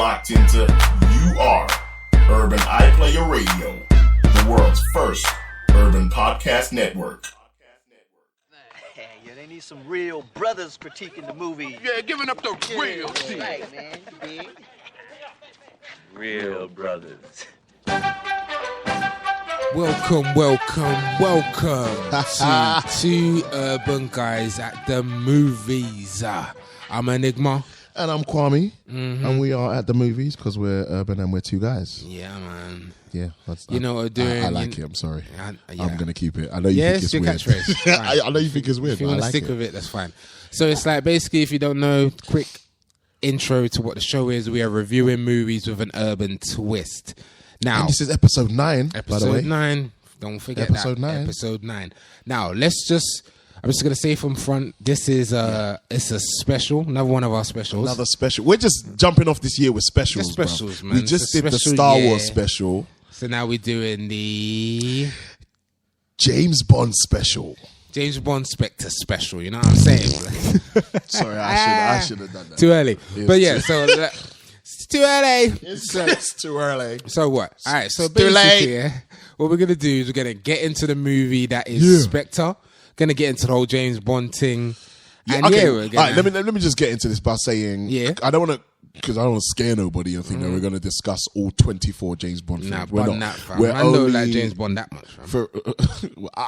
locked into You Are Urban iPlayer Radio, the world's first urban podcast network. Hey, yeah, they need some real brothers critiquing the movie. Yeah, giving up the real shit. Right, man. You dig? Real brothers. Welcome to Two Urban Guys at the Movies. I'm Enigma. And I'm Kwame. And we are at the movies because we're urban and we're two guys. Yeah, man. Yeah. You know what we're doing. I like it. I'm sorry. Yeah. I'm going to keep it. I know you think it's your weird. catchphrase. I know you think it's weird, If you but I want to like stick it. with it, that's fine. So it's like basically, if you don't know, quick intro to what the show is. We are reviewing movies with an urban twist. Now, And this is episode 9, by the way. Episode 9. Don't forget Episode that. 9. Episode 9. Now, I'm just going to say from front, this is it's a special, another one of our specials. Another special. We're just jumping off this year with specials, Just specials, bruv. man. We just It's a did the special Star year. Wars special. So now we're doing the James Bond special. James Bond Spectre special, you know what I'm saying? Sorry, I should have done that. Too early. It's But yeah, so it's too early. It's too early. So what? All right, so too late. basically, what we're going to do is we're going to get into the movie that is Spectre. Going to get into the whole James Bond thing. And Okay. we're All gonna, right, let me just get into this by saying, I don't want to, because I don't want to scare nobody and think that we're going to discuss all 24 James Bond films. Nah, We're Bond not. that, fam. We're I don't only like James Bond that much, fam.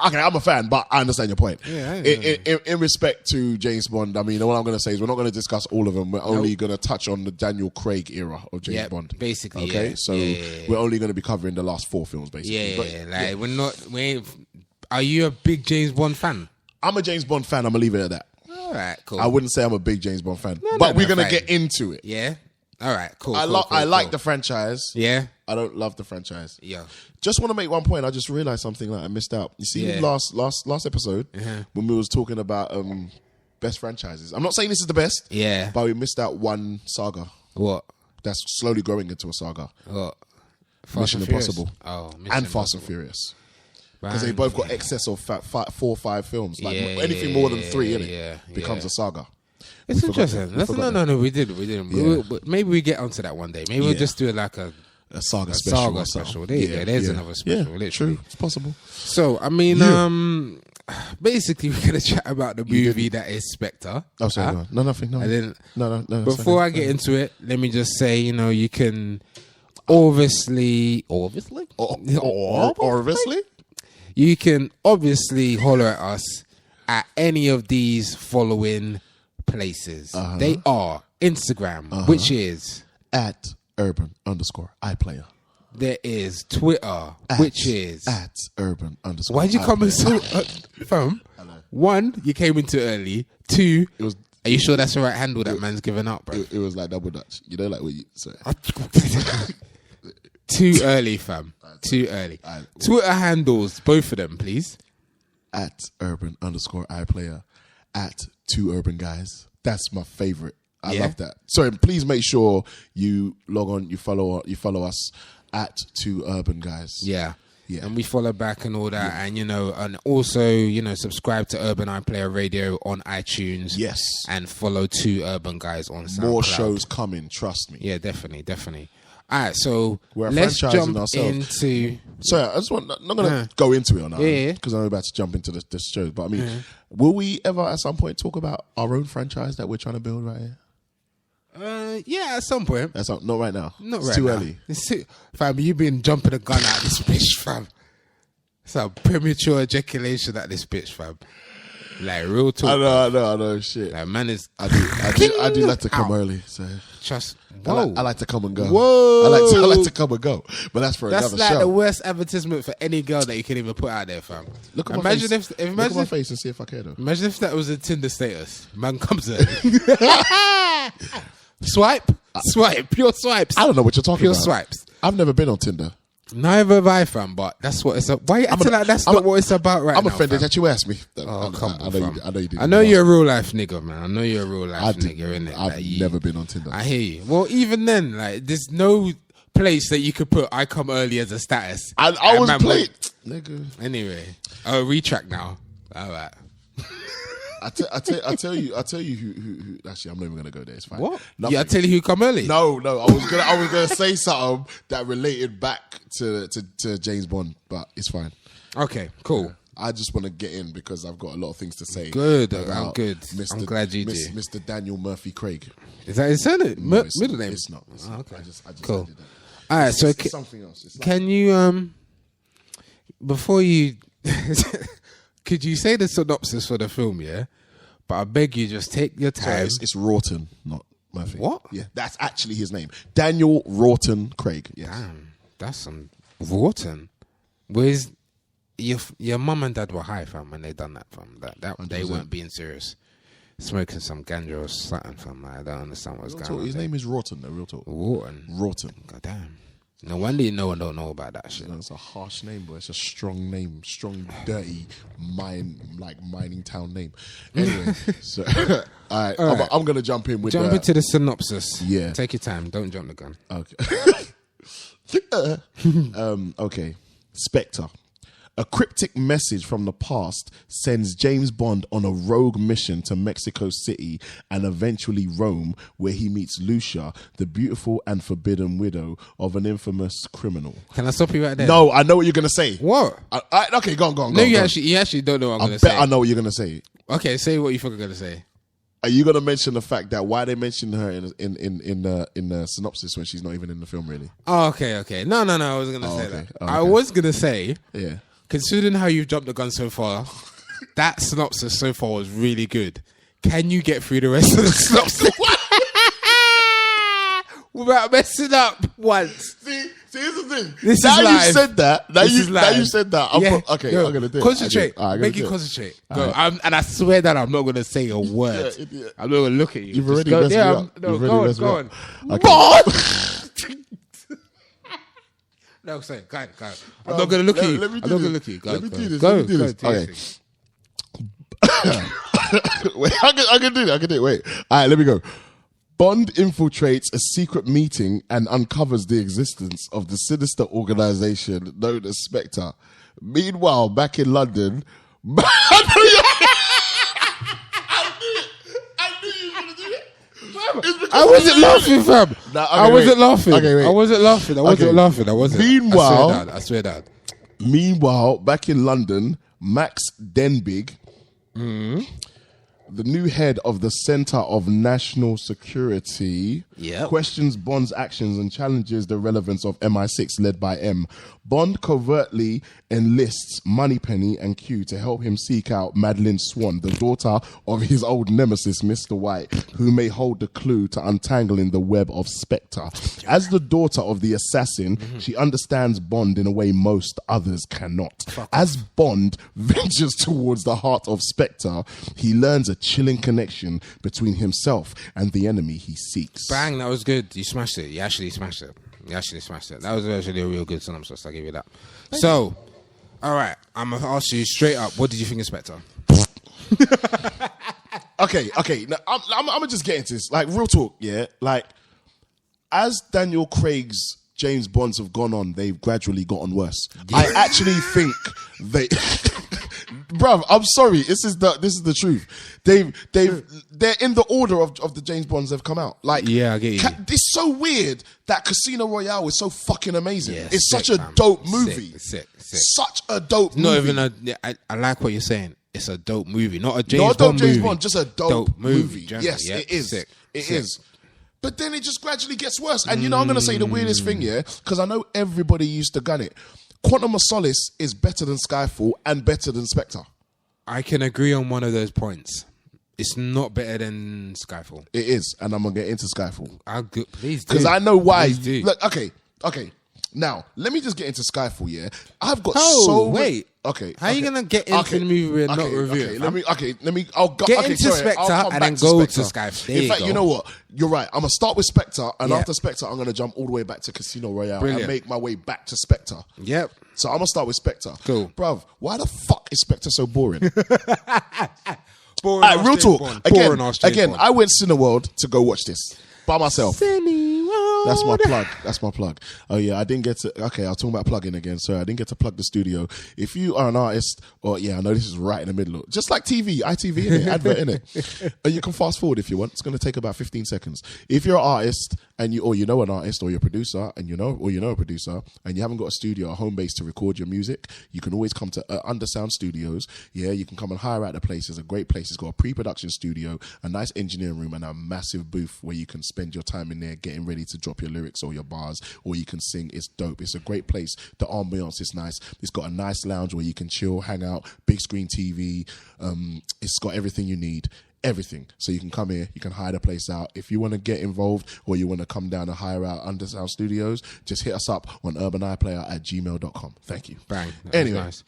Okay, I'm a fan, but I understand your point. Yeah, in respect to James Bond, I mean, what I'm going to say is we're not going to discuss all of them. We're only going to touch on the Daniel Craig era of James Bond. Basically, okay, yeah. so Yeah. we're only going to be covering the last 4 films, basically. Yeah, we ain't. Are you a big James Bond fan? I'm a James Bond fan. I'm going to leave it at that. All right, cool. I wouldn't say I'm a big James Bond fan, but we're going to get into it. Yeah. All right, cool. I like the franchise. Yeah. I don't love the franchise. Yeah. Just want to make one point. I just realized something that I missed out. You see, last episode when we was talking about best franchises. I'm not saying this is the best. Yeah. But we missed out one saga What? that's slowly growing into a saga. What? Mission Impossible. Oh, And Fast and Furious. Because they both got excess of 4 or 5 films. Like anything more than 3 in it becomes a saga. It's interesting. No, we didn't. Yeah. Maybe we get onto that one day. Maybe we'll just do like a saga special. special. There you go. There's another special. Yeah, literally. true. It's possible. So, I mean, basically, we're going to chat about the movie that is Spectre. Oh, sorry. No, nothing. No. I didn't. No. Before I get into it, let me just say, you can obviously, you can obviously holler at us at any of these following places. They are Instagram, which is at urban_iPlayer. There is Twitter, which is at urban_. Why'd you come in so fam? 1, you came in too early. 2, are you sure that's the right handle that man's given up, bro? It was like double Dutch. You know, like what you say. Too early, fam. Too early. Twitter handles, both of them, please. At urban_iPlayer. At 2 urban guys. That's my favorite. I love that. So please make sure you log on, you follow us at 2 urban guys. Yeah. Yeah. And we follow back and all that. And, and also, subscribe to Urban iPlayer Radio on iTunes. Yes. And follow 2 Urban Guys on SoundCloud. More shows coming, trust me. Yeah, definitely. All right, so we're let's franchising jump ourselves. into... Sorry, I just want... I'm not going to go into it now. Yeah. Because I'm about to jump into the shows. But I mean, will we ever at some point talk about our own franchise that we're trying to build right here? Yeah, at some point. Not right now. Not it's right too now. early. Fam, you've been jumping the gun at this bitch, fam. It's a premature ejaculation at this bitch, fam. Like, real talk. I know, shit. Like, man is... I do like to come early, so... Just... Whoa. I like to come and go. Whoa. I like to come and go. But that's for another show. That's like the worst advertisement for any girl that you can even put out there, fam. Look at my face. Look at my face and see if I care, though. Imagine if that was a Tinder status. Man comes in. Swipe. Pure swipes. I don't know what you're talking Pure about. swipes. I've never been on Tinder. Neither have I, fam, but that's what it's about. Why you acting like that's not what it's about right now? I'm offended that you asked me. Oh, come on, fam. I know you did. I know you're a real life nigga, man. I know you're a real life nigga, innit? I've never been on Tinder. I hear you. Well, even then, like, there's no place that you could put I come early as a status. I was playing. Nigga. Anyway. Oh, retract now. All right. I tell you who. Actually, I'm not even gonna go there. It's fine. What? Nothing. Yeah, I tell you who come early. No. I was gonna say something that related back to James Bond, but it's fine. Okay, cool. I just want to get in because I've got a lot of things to say. Good, about I'm good. I'm glad you do. Mr. Daniel Murphy Craig. Is that his surname? No, Middle name? It's not. Okay. I just Cool. added that. All right, so It's something else. It's like, can you before you could you say the synopsis for the film? Yeah, but I beg you, just take your sorry, time. it's Rawton, not Murphy. What? Yeah, that's actually his name. Daniel Rawton Craig. Yes. Damn, that's some Wharton. Where's your mum and dad were high, fam, when they done that, fam. That they weren't being serious. Smoking some ganja or something, fam. I don't understand what's going on. His name is Rawton, though. Real talk. Wharton. Rawton. God damn. No wonder no one don't know about that shit. It's a harsh name, but it's a strong name, strong, dirty mining town name. Anyway, so all right. I'm gonna jump in with into the synopsis. Yeah, take your time. Don't jump the gun. Okay. Okay. Spectre. A cryptic message from the past sends James Bond on a rogue mission to Mexico City and eventually Rome, where he meets Lucia, the beautiful and forbidden widow of an infamous criminal. Can I stop you right there? No, I know what you're going to say. What? Okay, go on. No, you actually don't know what I'm going to say. I know what you're going to say. Okay, say what you think I'm going to say. Are you going to mention the fact that why they mentioned her in the synopsis when she's not even in the film, really? Oh, okay. No, I wasn't going to say that. Okay. I was going to say... Yeah. Considering how you've jumped the gun so far, that synopsis so far was really good. Can you get through the rest of the synopsis without messing up once? See, here's the thing. This now is live. You said that. Now you said that. I'm Yeah. I'm gonna do it. Concentrate. I'm Make you concentrate. Go. And I swear that I'm not gonna say a word. Yeah. I'm not gonna look at you. You've Just already go. messed me Yeah, up. no, You've go already on. messed me Go up. on. Okay. What? No, sorry. Go. I'm not gonna look at you. Let me I'm do not gonna this. look at you. Go. Let me do this. Go. Let me do this. Do your Okay. thing. Wait, I can do it. Wait. All right, let me go. Bond infiltrates a secret meeting and uncovers the existence of the sinister organization known as Spectre. Meanwhile, back in London, I wasn't laughing, fam. I wasn't laughing. Okay, wait. I wasn't laughing. I wasn't. Meanwhile, I swear that. Meanwhile, back in London, Max Denbigh, the new head of the Centre of National Security, questions Bond's actions and challenges the relevance of MI6 led by M. Bond covertly enlists Moneypenny and Q to help him seek out Madeline Swan, the daughter of his old nemesis, Mr. White, who may hold the clue to untangling the web of Spectre. As the daughter of the assassin, she understands Bond in a way most others cannot. As Bond ventures towards the heart of Spectre, he learns a chilling connection between himself and the enemy he seeks. Bang, that was good. You smashed it. You actually smashed it. That was actually a real good synopsis. I'll give you that. So, all right, I'm going to ask you straight up, what did you think of Spectre? Okay. Now, I'm going to just get into this. Like, real talk, yeah? Like, as Daniel Craig's James Bonds have gone on, they've gradually gotten worse. Yeah. I actually think they... Bruv, I'm sorry. This is the truth. They're in the order of the James Bonds they've come out. Like, yeah, I get you. It's so weird that Casino Royale is so fucking amazing. Yeah, it's sick, such a dope movie. Sick. Such a dope movie. Not even I like what you're saying. It's a dope movie, not a James Bond James movie. Bond, just a dope movie. Yes, yep, it is. Sick. It is. But then it just gradually gets worse. And you know, I'm going to say the weirdest thing, yeah, because I know everybody used to gun it. Quantum of Solace is better than Skyfall and better than Spectre. I can agree on one of those points. It's not better than Skyfall. It is, and I'm going to get into Skyfall. Please do. Because I know why. Do. Look, okay. Now, let me just get into Skyfall, yeah? I've got wait. Okay. How are you going to get into the movie we're not reviewing? Let me, I'll go. Get into Spectre and then go to Skyfall. In fact, you know what? You're right. I'm going to start with Spectre, and after Spectre, I'm going to jump all the way back to Casino Royale and make my way back to Spectre. Yep. So I'm going to start with Spectre. Cool. Bruv, why the fuck is Spectre so boring? Boring. Real talk. Again, I went Cineworld to go watch this by myself. Cineworld. That's my plug. That's my plug. Oh yeah, I didn't get to. Okay, I was talking about plugging again. Sorry, I didn't get to plug the studio. If you are an artist, or I know this is right in the middle, just like TV, ITV, innit? Advert, innit? You can fast forward if you want. It's going to take about 15 seconds. If you're an artist and you know an artist, or you're a producer and you know a producer, and you haven't got a studio, a home base to record your music, you can always come to Undersound Studios. Yeah, you can come and hire out the place. It's a great place. It's got a pre-production studio, a nice engineering room, and a massive booth where you can spend your time in there getting ready to drop your lyrics or your bars, or you can sing. It's dope. It's a great place. The ambiance is nice. It's got a nice lounge where you can chill, hang out, big screen TV. It's got everything you need. Everything. So you can come here, you can hire the place out. If you want to get involved or you want to come down and hire out Undersound Studios, just hit us up on urbaniplayer@gmail.com. Thank you. Bang. Anyway. Nice.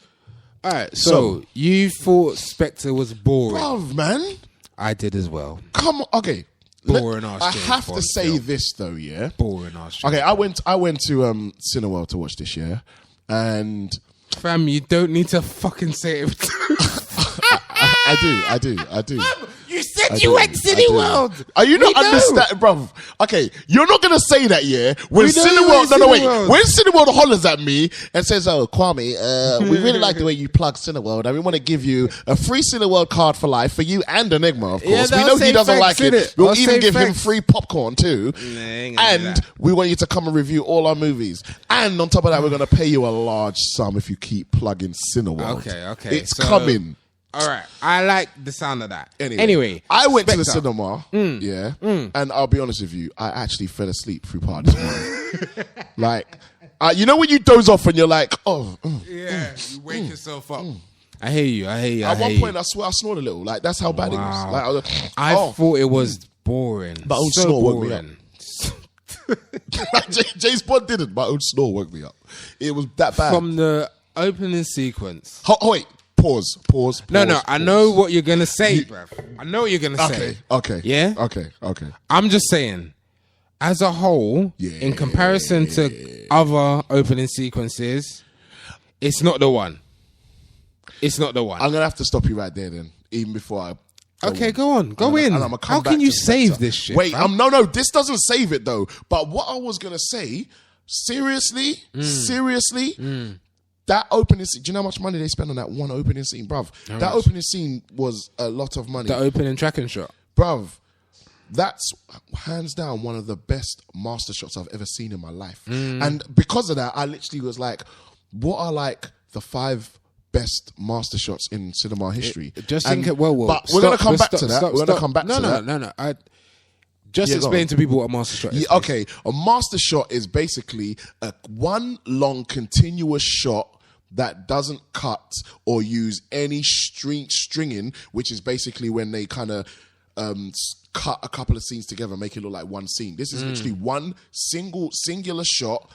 All right, so you thought Spectre was boring. Bruv, man. I did as well. Come on. Okay. Boring ass. I have to say this though, yeah. Boring ass. Okay, I went to Cineworld to watch this, yeah. And fam, you don't need to fucking say it. I do. You said you went Cineworld. Are you not understand, bruv? Okay, you're not gonna say that, yeah? When Cineworld, when Cineworld hollers at me and says, "Oh, Kwame, we really like the way you plug Cineworld, and we want to give you a free Cineworld card for life for you and Enigma, of course. We know he doesn't like it. We'll even give him free popcorn too, and we want you to come and review all our movies. And on top of that, we're gonna pay you a large sum if you keep plugging Cineworld. Okay, it's coming." All right, I like the sound of that. Anyway, I went to the cinema, and I'll be honest with you, I actually fell asleep through part of this morning. Like, you know when you doze off and you're like, you wake yourself up. I hear you. At one point, I swear I snored a little. Like, that's how bad it was. Like, I thought it was boring. My own snore woke me up. James Bond didn't. My own snore woke me up. It was that bad. From the opening sequence. Wait. Pause. No. I know what you're gonna say, bruv. I know what you're gonna say. Okay. Yeah. Okay. I'm just saying, as a whole, in comparison to other opening sequences, it's not the one. It's not the one. I'm gonna have to stop you right there, then, even before I. Go on. Go in. How can you save this shit? Wait. No. This doesn't save it though. But what I was gonna say, seriously. That opening scene, do you know how much money they spent on that one opening scene, bruv? That opening scene was a lot of money. The opening tracking shot. Bruv, that's hands down one of the best master shots I've ever seen in my life. And because of that, I literally was like, what are like the 5 best master shots in cinema history? Just think it well. But we're going to come back to that. We're going to come back to that. No. Just explain to people what a master shot is. Okay, a master shot is basically one long continuous shot that doesn't cut or use any stringing, which is basically when they kind of cut a couple of scenes together, make it look like one scene. This is literally one singular shot.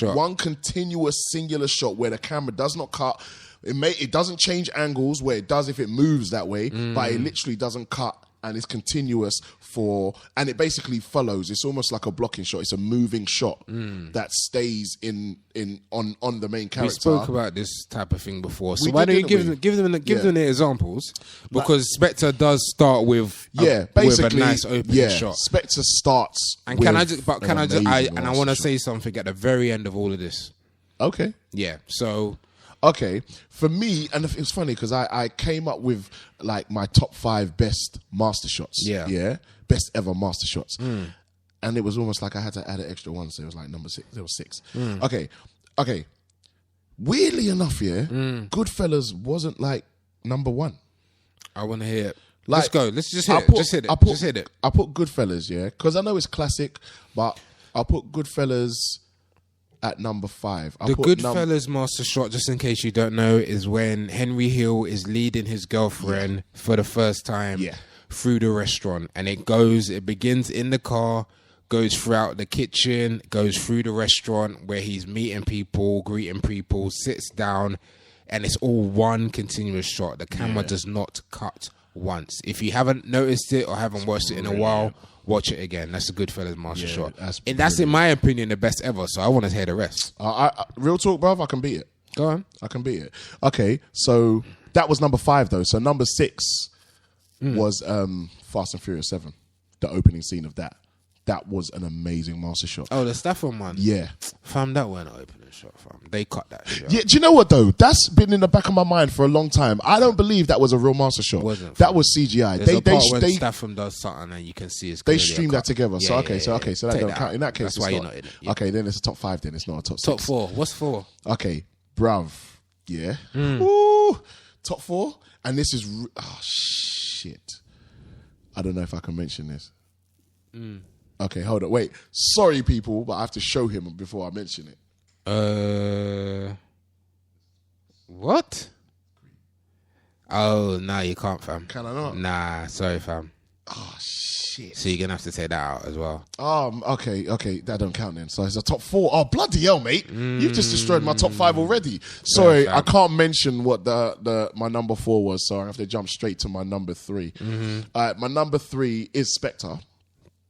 One continuous singular shot where the camera does not cut. It doesn't change angles where it does if it moves that way, but it literally doesn't cut. And it's continuous and it basically follows. It's almost like a blocking shot. It's a moving shot that stays on the main character. We spoke about this type of thing before, so why don't you give them the examples? Because Spectre does start with a nice opening shot. Spectre starts. And I want to say something at the very end of all of this. Okay. Yeah. So. Okay, for me, and it was funny because I came up with like my top 5 best master shots. Yeah, best ever master shots, and it was almost like I had to add an extra one, so it was like number 6. There was 6. Okay. Weirdly enough, Goodfellas wasn't like number 1. I want to hear it. Let's go. Let's just hit it. Just hit it. I put Goodfellas, because I know it's classic, but I put Goodfellas at number 5. The Goodfellas master shot, just in case you don't know, is when Henry Hill is leading his girlfriend for the first time through the restaurant. And it begins in the car, goes throughout the kitchen, goes through the restaurant where he's meeting people, greeting people, sits down, and it's all one continuous shot. The camera does not cut once. If you haven't noticed it or haven't watched it in a while, watch it again. That's a Goodfellas master shot. And that's, in my opinion, the best ever. So I want to hear the rest. Real talk, bruv, I can beat it. Go on. I can beat it. Okay, so that was number 5, though. So number 6 was Fast and Furious 7, the opening scene of that. That was an amazing master shot. Oh, the Stafford one? Yeah. Fam, that weren't opening shot, fam. They cut that shot. Yeah, do you know what though? That's been in the back of my mind for a long time. I don't believe that was a real master shot. Wasn't, that was CGI. There's a part when Stafford does something and you can see it's they streamed that together. Yeah, so that don't count. In that case, that's why you're not in it. Yeah. Okay, then it's a top 5. Then it's not a top 6. Top 4. What's 4? Okay, bruv. Yeah. Ooh, top 4, and this is shit. I don't know if I can mention this. Okay, hold on. Wait. Sorry, people, but I have to show him before I mention it. What? Oh, no, you can't, fam. Can I not? Nah, sorry, fam. Oh, shit. So you're going to have to take that out as well. Okay. That don't count then. So it's a top 4. Oh, bloody hell, mate. You've just destroyed my top 5 already. Sorry, I can't mention what my number 4 was, so I have to jump straight to my number 3. My number 3 is Spectre.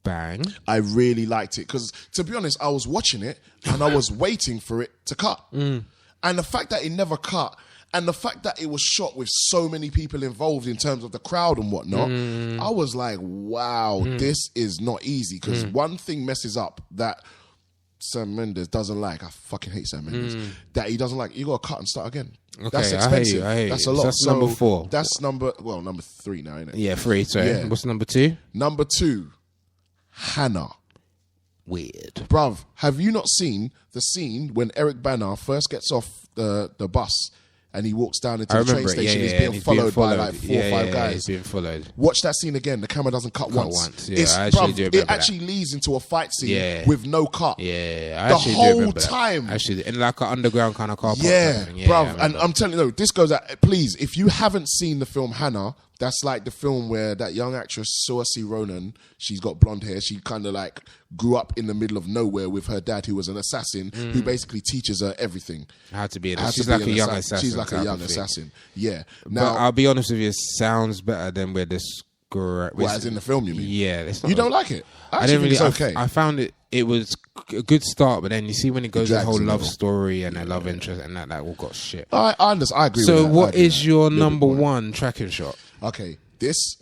Bang. I really liked it because, to be honest, I was watching it and I was waiting for it to cut. And the fact that it never cut, and the fact that it was shot with so many people involved in terms of the crowd and whatnot, I was like, wow, this is not easy. Because one thing messes up that Sam Mendes doesn't like. I fucking hate Sam Mendes. That he doesn't like. You got to cut and start again. Okay, that's expensive. I hate you. That's a lot. So that's number 4. That's number 3 now, isn't it? Yeah, 3. Sorry. Yeah. What's number 2? Number 2, Hannah. Weird. Bruv, have you not seen the scene when Eric Bana first gets off the bus and he walks down into the train station? He's being followed by like 4 or 5 guys. He's being followed. Watch that scene again. The camera doesn't cut once. Yeah, I actually do remember it actually leads into a fight scene with no cut. Yeah, the whole time. Actually, in like an underground kind of car park. Yeah, bruv. And I'm telling you, this goes out. Please, if you haven't seen the film Hannah, that's like the film where that young actress, Saoirse Ronan, she's got blonde hair. She kind of like grew up in the middle of nowhere with her dad, who was an assassin, who basically teaches her everything. How to be an assassin. She's like a young assassin. She's like a young assassin. Yeah. Now, but I'll be honest with you, it sounds better than where this... as in the film, you mean? Yeah. It's not you don't like it? I didn't really... It's okay. I found it was a good start, but then you see when it goes the whole love story and a love interest and that all got shit. I understand. I agree with that. So what is your number 1 tracking shot? Okay. This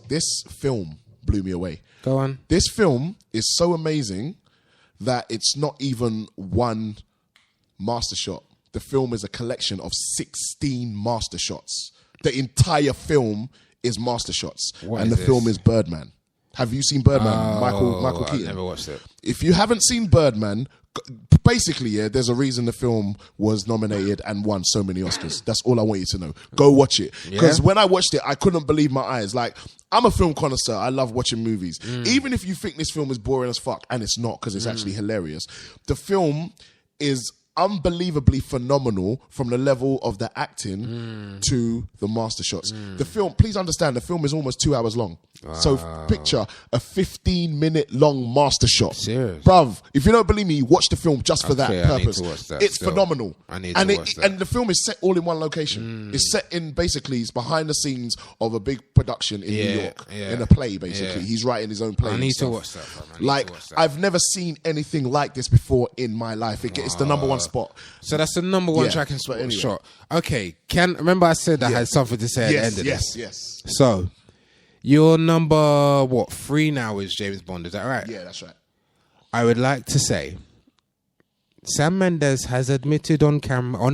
film blew me away. Go on. This film is so amazing that it's not even one master shot. The film is a collection of 16 master shots. The entire film is master shots. The film is Birdman. Have you seen Birdman? Michael Keaton. I never watched it. If you haven't seen Birdman, basically, there's a reason the film was nominated and won so many Oscars. That's all I want you to know. Go watch it. Because when I watched it, I couldn't believe my eyes. Like, I'm a film connoisseur. I love watching movies. Even if you think this film is boring as fuck, and it's not, because it's actually hilarious, the film is unbelievably phenomenal from the level of the acting to the master shots. The film, please understand, the film is almost 2 hours long. Wow. So picture a 15-minute long master shot. Serious? Bruv, if you don't believe me, watch the film just for that purpose. I need to watch that it's still. phenomenal. I need to watch that. And the film is set all in one location. It's set in, basically, it's behind the scenes of a big production in New York. In a play, basically. He's writing his own play. I need to watch that. I've never seen anything like this before in my life. It's the number 1 spot. So that's the number 1 tracking shot. Okay, remember I said I had something to say at the end of this? Yes. So, your number 3 now is James Bond, is that right? Yeah, that's right. I would like to say, Sam Mendes has admitted on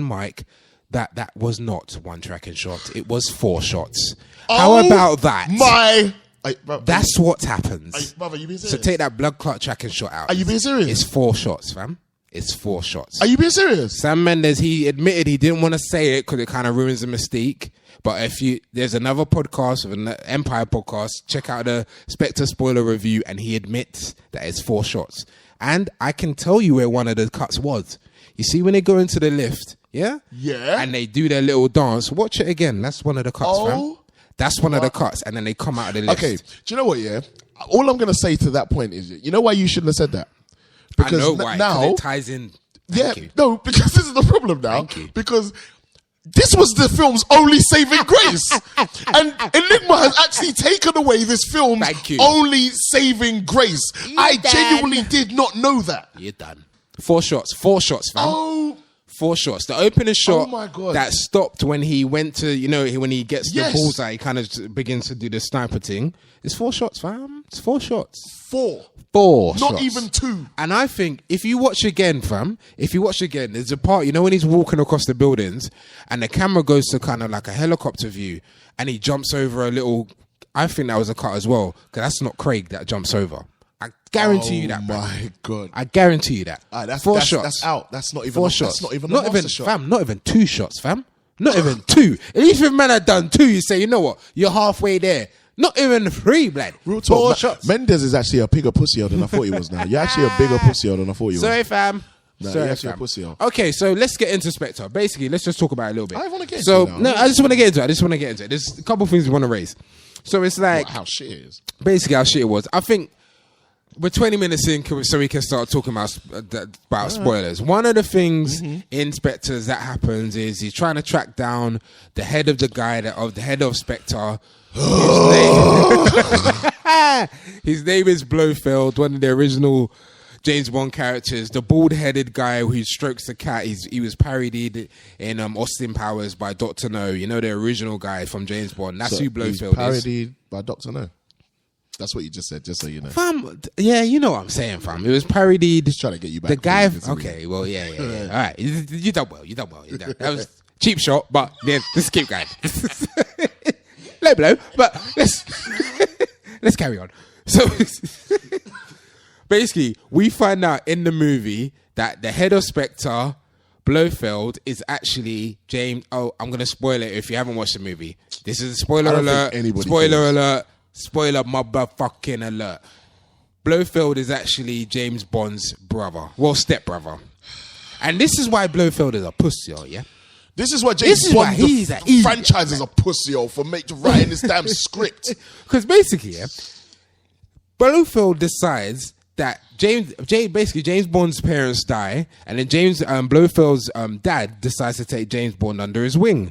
mic that was not 1 tracking shot. It was 4 shots. How about that? That's what happens. Brother, you being serious? So take that blood clot tracking shot out. Are you being serious? It's 4 shots, fam. It's 4 shots. Are you being serious? Sam Mendes, he admitted he didn't want to say it because it kind of ruins the mystique. But there's another podcast, an Empire podcast, check out the Spectre spoiler review, and he admits that it's 4 shots. And I can tell you where one of the cuts was. You see when they go into the lift, yeah? Yeah. And they do their little dance. Watch it again. That's one of the cuts, fam. That's one of the cuts. And then they come out of the lift. Okay, do you know what, yeah? All I'm going to say to that point is, you know why you shouldn't have said that? Because I know why, now it ties in. No, because this is the problem now. Because this was the film's only saving grace. And Enigma has actually taken away this film's only saving grace. I genuinely did not know that. You're done. 4 shots. 4 shots, fam. 4 shots. The opening shot my God. that stopped when he went to, when he gets Yes. the bullseye, he kind of begins to do the sniper thing. It's 4 shots, fam. It's 4 shots. 4. 4 Not shots. even 2. And I think if you watch again, fam, there's a part, when he's walking across the buildings and the camera goes to kind of like a helicopter view and he jumps over a little, I think that was a cut as well, because that's not Craig that jumps over. I guarantee you that, man. Oh my God. I guarantee you that. That's 4 shots. That's out. That's not even 4 shots. That's not even a master shot. Fam, not even 2 shots, fam. Not even 2. At least if man had done 2, you say, you know what? You're halfway there. Not even 3, blood. Real 4 talk. shots. Mendes is actually a bigger pussy than I thought he was now. You're actually a bigger pussy than I thought you were. Sorry, fam. Nah, Sorry, you're actually a fam. pussy. Okay, so let's get into Spectre. Basically, let's just talk about it a little bit. I wanna get so, into it now. no, I just want to get into it. There's a couple of things we want to raise. So it's like, How shit it is. basically how shit it was. I think we're 20 minutes in, so we can start talking about spoilers. One of the things in Spectres that happens is he's trying to track down the head of the guy, the head of Spectre. His name is Blofeld, one of the original James Bond characters, the bald-headed guy who strokes the cat. He was parodied in Austin Powers by Dr. No. The original guy from James Bond. That's who Blofeld is. Parodied by Dr. No. That's what you just said, just so you know. Fam, yeah, you know what I'm saying, fam. It was parodied. Just trying to get you back. The guy. please, Okay, well, yeah. All right, you done well. That was cheap shot, but yeah, let's keep going. Low blow, but let's carry on. So basically, we find out in the movie that the head of Spectre, Blofeld, is actually James. Oh, I'm gonna spoil it if you haven't watched the movie. This is a spoiler alert. Spoiler alert. Spoiler motherfucking alert. Blofeld is actually James Bond's brother. Well, stepbrother. And this is why Blofeld is a pussy, yeah? This is why James Bond the franchise is a pussy for writing this damn script. Because basically, yeah, Blofeld decides that James Bond's parents die, and then Blofeld's dad decides to take James Bond under his wing.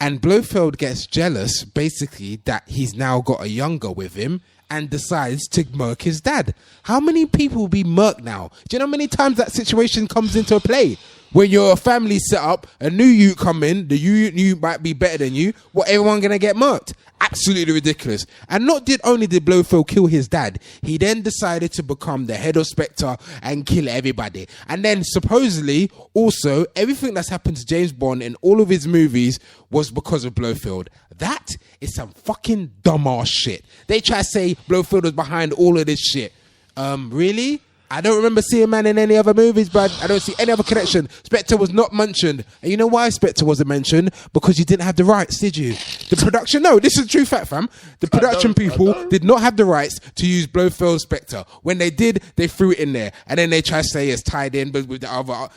And Blofeld gets jealous, basically, that he's now got a younger with him and decides to murk his dad. How many people will be murked now? Do you know how many times that situation comes into play? When you're a family set up, a new you come in, the you might be better than you, everyone gonna get murked? Absolutely ridiculous. And not only did Blofeld kill his dad, he then decided to become the head of Spectre and kill everybody. And then supposedly, also, everything that's happened to James Bond in all of his movies was because of Blofeld. That is some fucking dumbass shit. They try to say Blofeld was behind all of this shit. Really? I don't remember seeing man in any other movies, but I don't see any other connection. Spectre was not mentioned. And you know why Spectre wasn't mentioned? Because you didn't have the rights, did you? The production, no, this is a true fact, fam. The production people did not have the rights to use Blofeld's Spectre. When they did, they threw it in there. And then they try to say it's tied in but with the other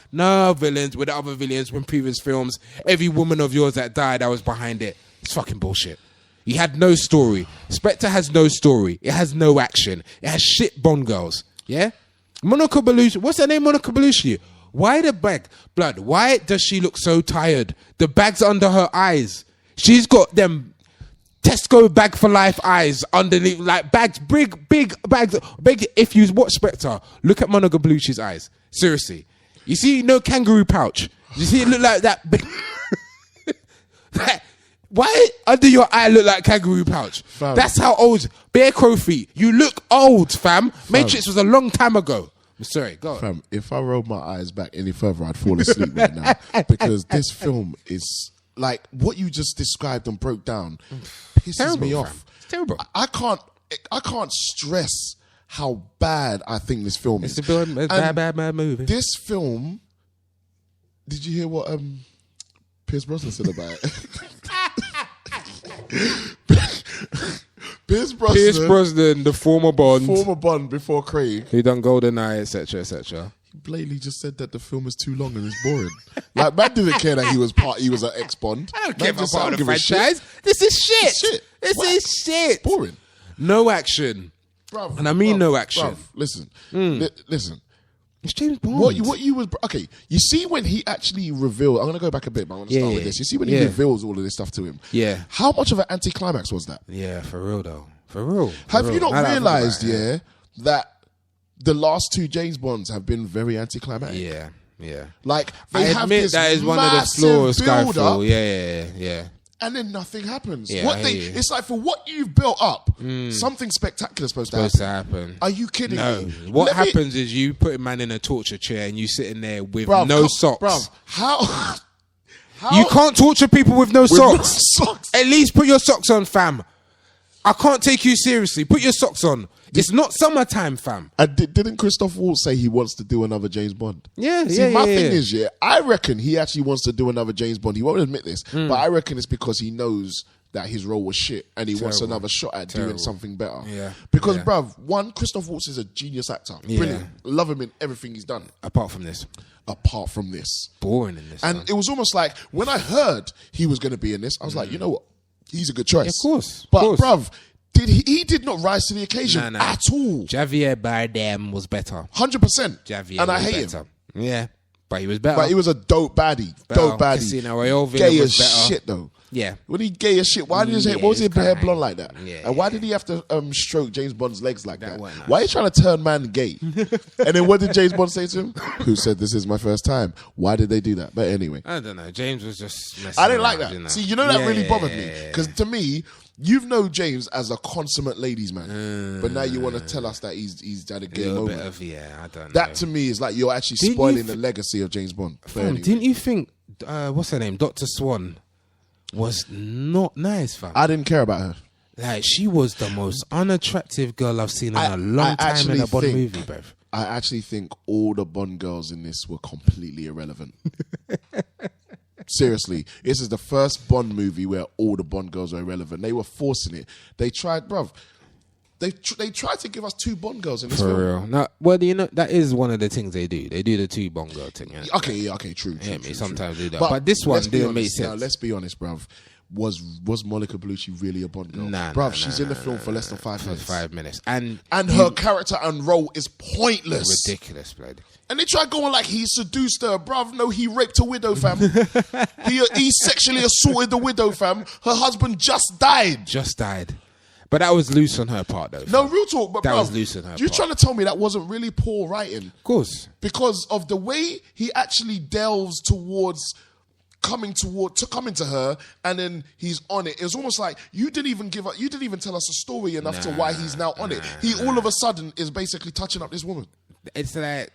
villains, with the other villains from previous films. Every woman of yours that died, I was behind it. It's fucking bullshit. You had no story. Spectre has no story. It has no action. It has shit Bond girls. Yeah? Monica Bellucci, what's her name, Monica Bellucci? Why the bag? Blood, why does she look so tired? The bag's under her eyes. She's got them Tesco bag for life eyes underneath, like bags, big bags. Big. If you watch Spectre, look at Monica Bellucci's eyes. Seriously. You see, no kangaroo pouch. You see it look like that big... Why under your eye look like kangaroo pouch? Fam. That's how old. Bear crow feet. You look old, fam. Matrix was a long time ago. I'm sorry, go on. Fam, if I rolled my eyes back any further, I'd fall asleep right now. Because this film is like what you just described and broke down pisses Terrible, me fam. off. It's terrible. I can't stress how bad I think this film is. It's a bad movie. This film, did you hear what Pierce Brosnan said about it? Pierce Brosnan, the former Bond, before Craig, he done GoldenEye, etc., etc. he blatantly just said that the film is too long and it's boring. Like, man didn't care that he was an ex-Bond. I don't care about part of the franchise. This is shit. This is shit. Boring. No action. Bruv, And I mean no action. Bruv, listen. Listen. It's James Bond. What you was okay? You see when he actually revealed. I'm gonna go back a bit, but I want to start with this. You see when he reveals all of this stuff to him. Yeah. How much of an anticlimax was that? Yeah, for real though. For real. Have you not realized, that the last 2 James Bonds have been very anticlimactic? Yeah. Yeah. Like, I they have admit this that is one of the flaws of build-up, Skyfall. Yeah. and then nothing happens. Yeah, It's like, for what you've built up, something spectacular is supposed to happen. Are you kidding No. me? What happens is you put a man in a torture chair and you sitting there with no socks. Bruv, how You can't torture people with no socks. no socks? At least put your socks on, fam. I can't take you seriously. Put your socks on. It's not summertime, fam. Didn't Christoph Waltz say he wants to do another James Bond? Yeah, See, my thing is, I reckon he actually wants to do another James Bond. He won't admit this, but I reckon it's because he knows that his role was shit and he wants another shot at doing something better. Yeah. Because, bruv, one, Christoph Waltz is a genius actor. Brilliant. Love him in everything he's done. Apart from this. Boring in this. And it was almost like, when I heard he was going to be in this, I was like, you know what? He's a good choice. Yeah, of course. But, bruv, he did not rise to the occasion at all. Javier Bardem was better. 100%. Javier and I was hate better. him. Yeah. But he was better. But he was a dope baddie. Dope baddie. Casino Royale gay was as better. shit, though. Yeah. When he gay as shit, why did his hair, what was his hair blonde like that? Yeah, and why did he have to stroke James Bond's legs like that? Nice. Why are you trying to turn man gay? And then what did James Bond say to him? Who said this is my first time? Why did they do that? But anyway. I don't know. James was just messing I didn't like around, that. You know? See, you know that really bothered me. Because to me, you've known James as a consummate ladies man. But now you want to tell us that he's had a gay moment. Bit of, I don't know. That to me is like you're actually spoiling the legacy of James Bond. Fam, didn't you think, what's her name? Dr. Swan was not nice, fam. I didn't care about her. Like, she was the most unattractive girl I've seen in a long time in a Bond movie, bruv. I actually think all the Bond girls in this were completely irrelevant. Seriously, this is the first Bond movie where all the Bond girls are irrelevant. They were forcing it. They tried, bruv. They tried to give us 2 Bond girls in this film. For real. No, well, you know, that is one of the things they do. They do the 2 Bond girl thing. Yeah? Okay, true. Sometimes do that. But this one didn't make sense. Now, let's be honest, bruv. Was Monica Bellucci really a Bond girl? Nah, she's in the film for less than 5 minutes. 5 minutes. And her character and role is pointless. Ridiculous, blood. And they try going like he seduced her, bruv. No, he raped a widow, fam. he sexually assaulted the widow, fam. Her husband just died. But that was loose on her part, though. No, real talk, but that was loose on her part. You're trying to tell me that wasn't really poor writing? Of course. Because of the way he actually delves towards coming to her, and then he's on it. It was almost like you didn't even tell us a story enough to why he's now on it. He all of a sudden is basically touching up this woman. It's like,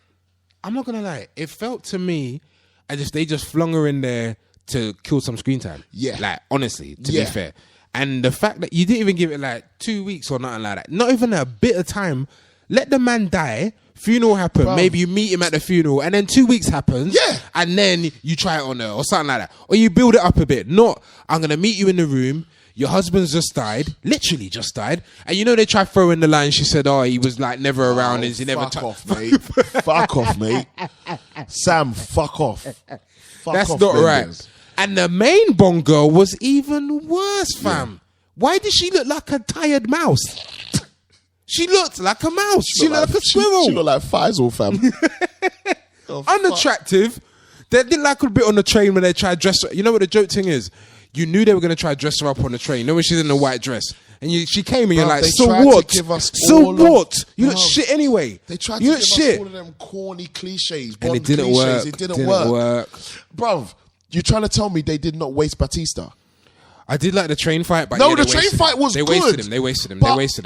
I'm not gonna lie, it felt to me as if they just flung her in there to kill some screen time. Yeah. Like, honestly, to be fair. And the fact that you didn't even give it like 2 weeks or nothing like that, not even a bit of time, let the man die, funeral happen, maybe you meet him at the funeral, and then 2 weeks happens, and then you try it on her or something like that. Or you build it up a bit. Not, I'm going to meet you in the room, your husband's just died, literally just died, and you know they try throwing the line, she said, he was like never around, and he never... Fuck off, mate. Fuck off, mate. Sam, fuck off. That's not right. And the main Bond girl was even worse, fam. Yeah. Why did she look like a tired mouse? She looked like a mouse. She looked like a squirrel. She looked like Faisal, fam. Unattractive. They didn't like a bit on the train when they tried to dress her. You know what the joke thing is? You knew they were going to try to dress her up on the train. You know when she's in a white dress? And she came and you're like, so what? So what? You look shit anyway. They tried to give us all of them corny cliches. And it didn't work. It didn't work. Bruv. You're trying to tell me they did not waste Batista? I did like the train fight, but no, the train fight was good. They wasted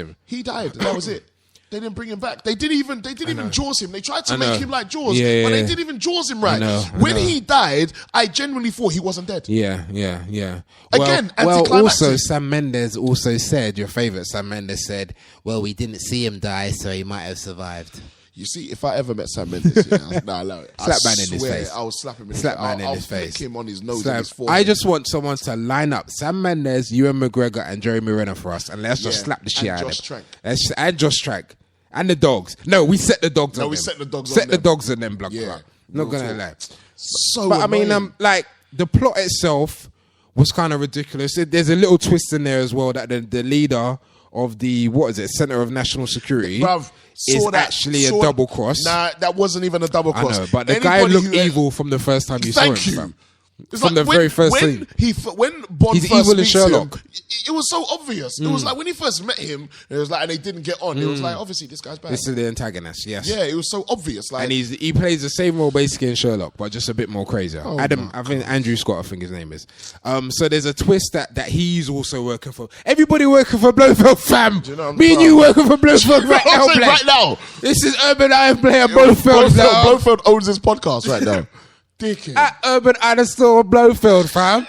him. He died. That was it. They didn't bring him back. They didn't even jaws him. They tried to make him like Jaws, but they didn't even jaws him right. When he died, I genuinely thought he wasn't dead. Yeah. Again, also Sam Mendes also said, your favourite Sam Mendes said, well, we didn't see him die, so he might have survived. You see, if I ever met Sam Mendes, slap man in his face. I would slap him in his face. I'll flick him on his nose and his forehead. I just want someone to line up Sam Mendes, Ewan McGregor, and Jeremy Renner for us, and let's just slap the shit out of them. And Josh Trank. And the dogs. No, we set the dogs on them. Set the dogs on them. Set the dogs on them, blood. Yeah. Not gonna lie. So but annoying. I mean, like, the plot itself was kind of ridiculous. There's a little twist in there as well that the leader of the, Center of National Security... Bruv, is actually a double cross. Nah, that wasn't even a double cross. I know, but the guy looked evil from the first time you saw him. It's From the very first scene. When Bond He's first evil as meets Sherlock. him, it was so obvious. It was like when he first met him, it was like, and they didn't get on. It was like, obviously, this guy's bad. This is the antagonist, yes. Yeah, it was so obvious. Like, And he plays the same role basically in Sherlock, but just a bit more crazier. I think Andrew Scott, I think his name is. So there's a twist that he's also working for. Everybody working for Blofeld, fam. Me and you working for Blofeld right now, Black. right now. This is Urban Eye Player Blofeld. Blofeld owns this podcast right now. Dickhead. At Urban Eye Store Blofeld, fam.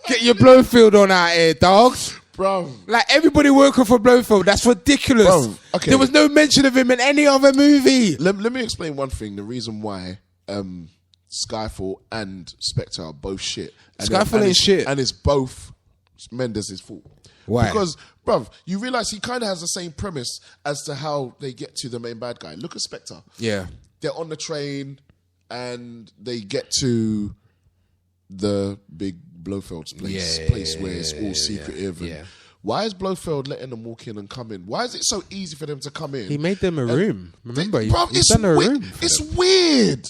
Get your Blofeld on out here, dogs. Bro. Like, everybody working for Blofeld. That's ridiculous. Bro, okay. There was no mention of him in any other movie. Let me explain one thing. The reason why Skyfall and Spectre are both shit. Skyfall ain't shit. And it's both Mendes' fault. Why? Because, bruv, you realise he kind of has the same premise as to how they get to the main bad guy. Look at Spectre. Yeah. They're on the train and they get to the big Blofeld's place where it's all secretive. And why is Blofeld letting them walk in and come in? Why is it so easy for them to come in? He made them a room. Remember, he's it's done a room. It's weird.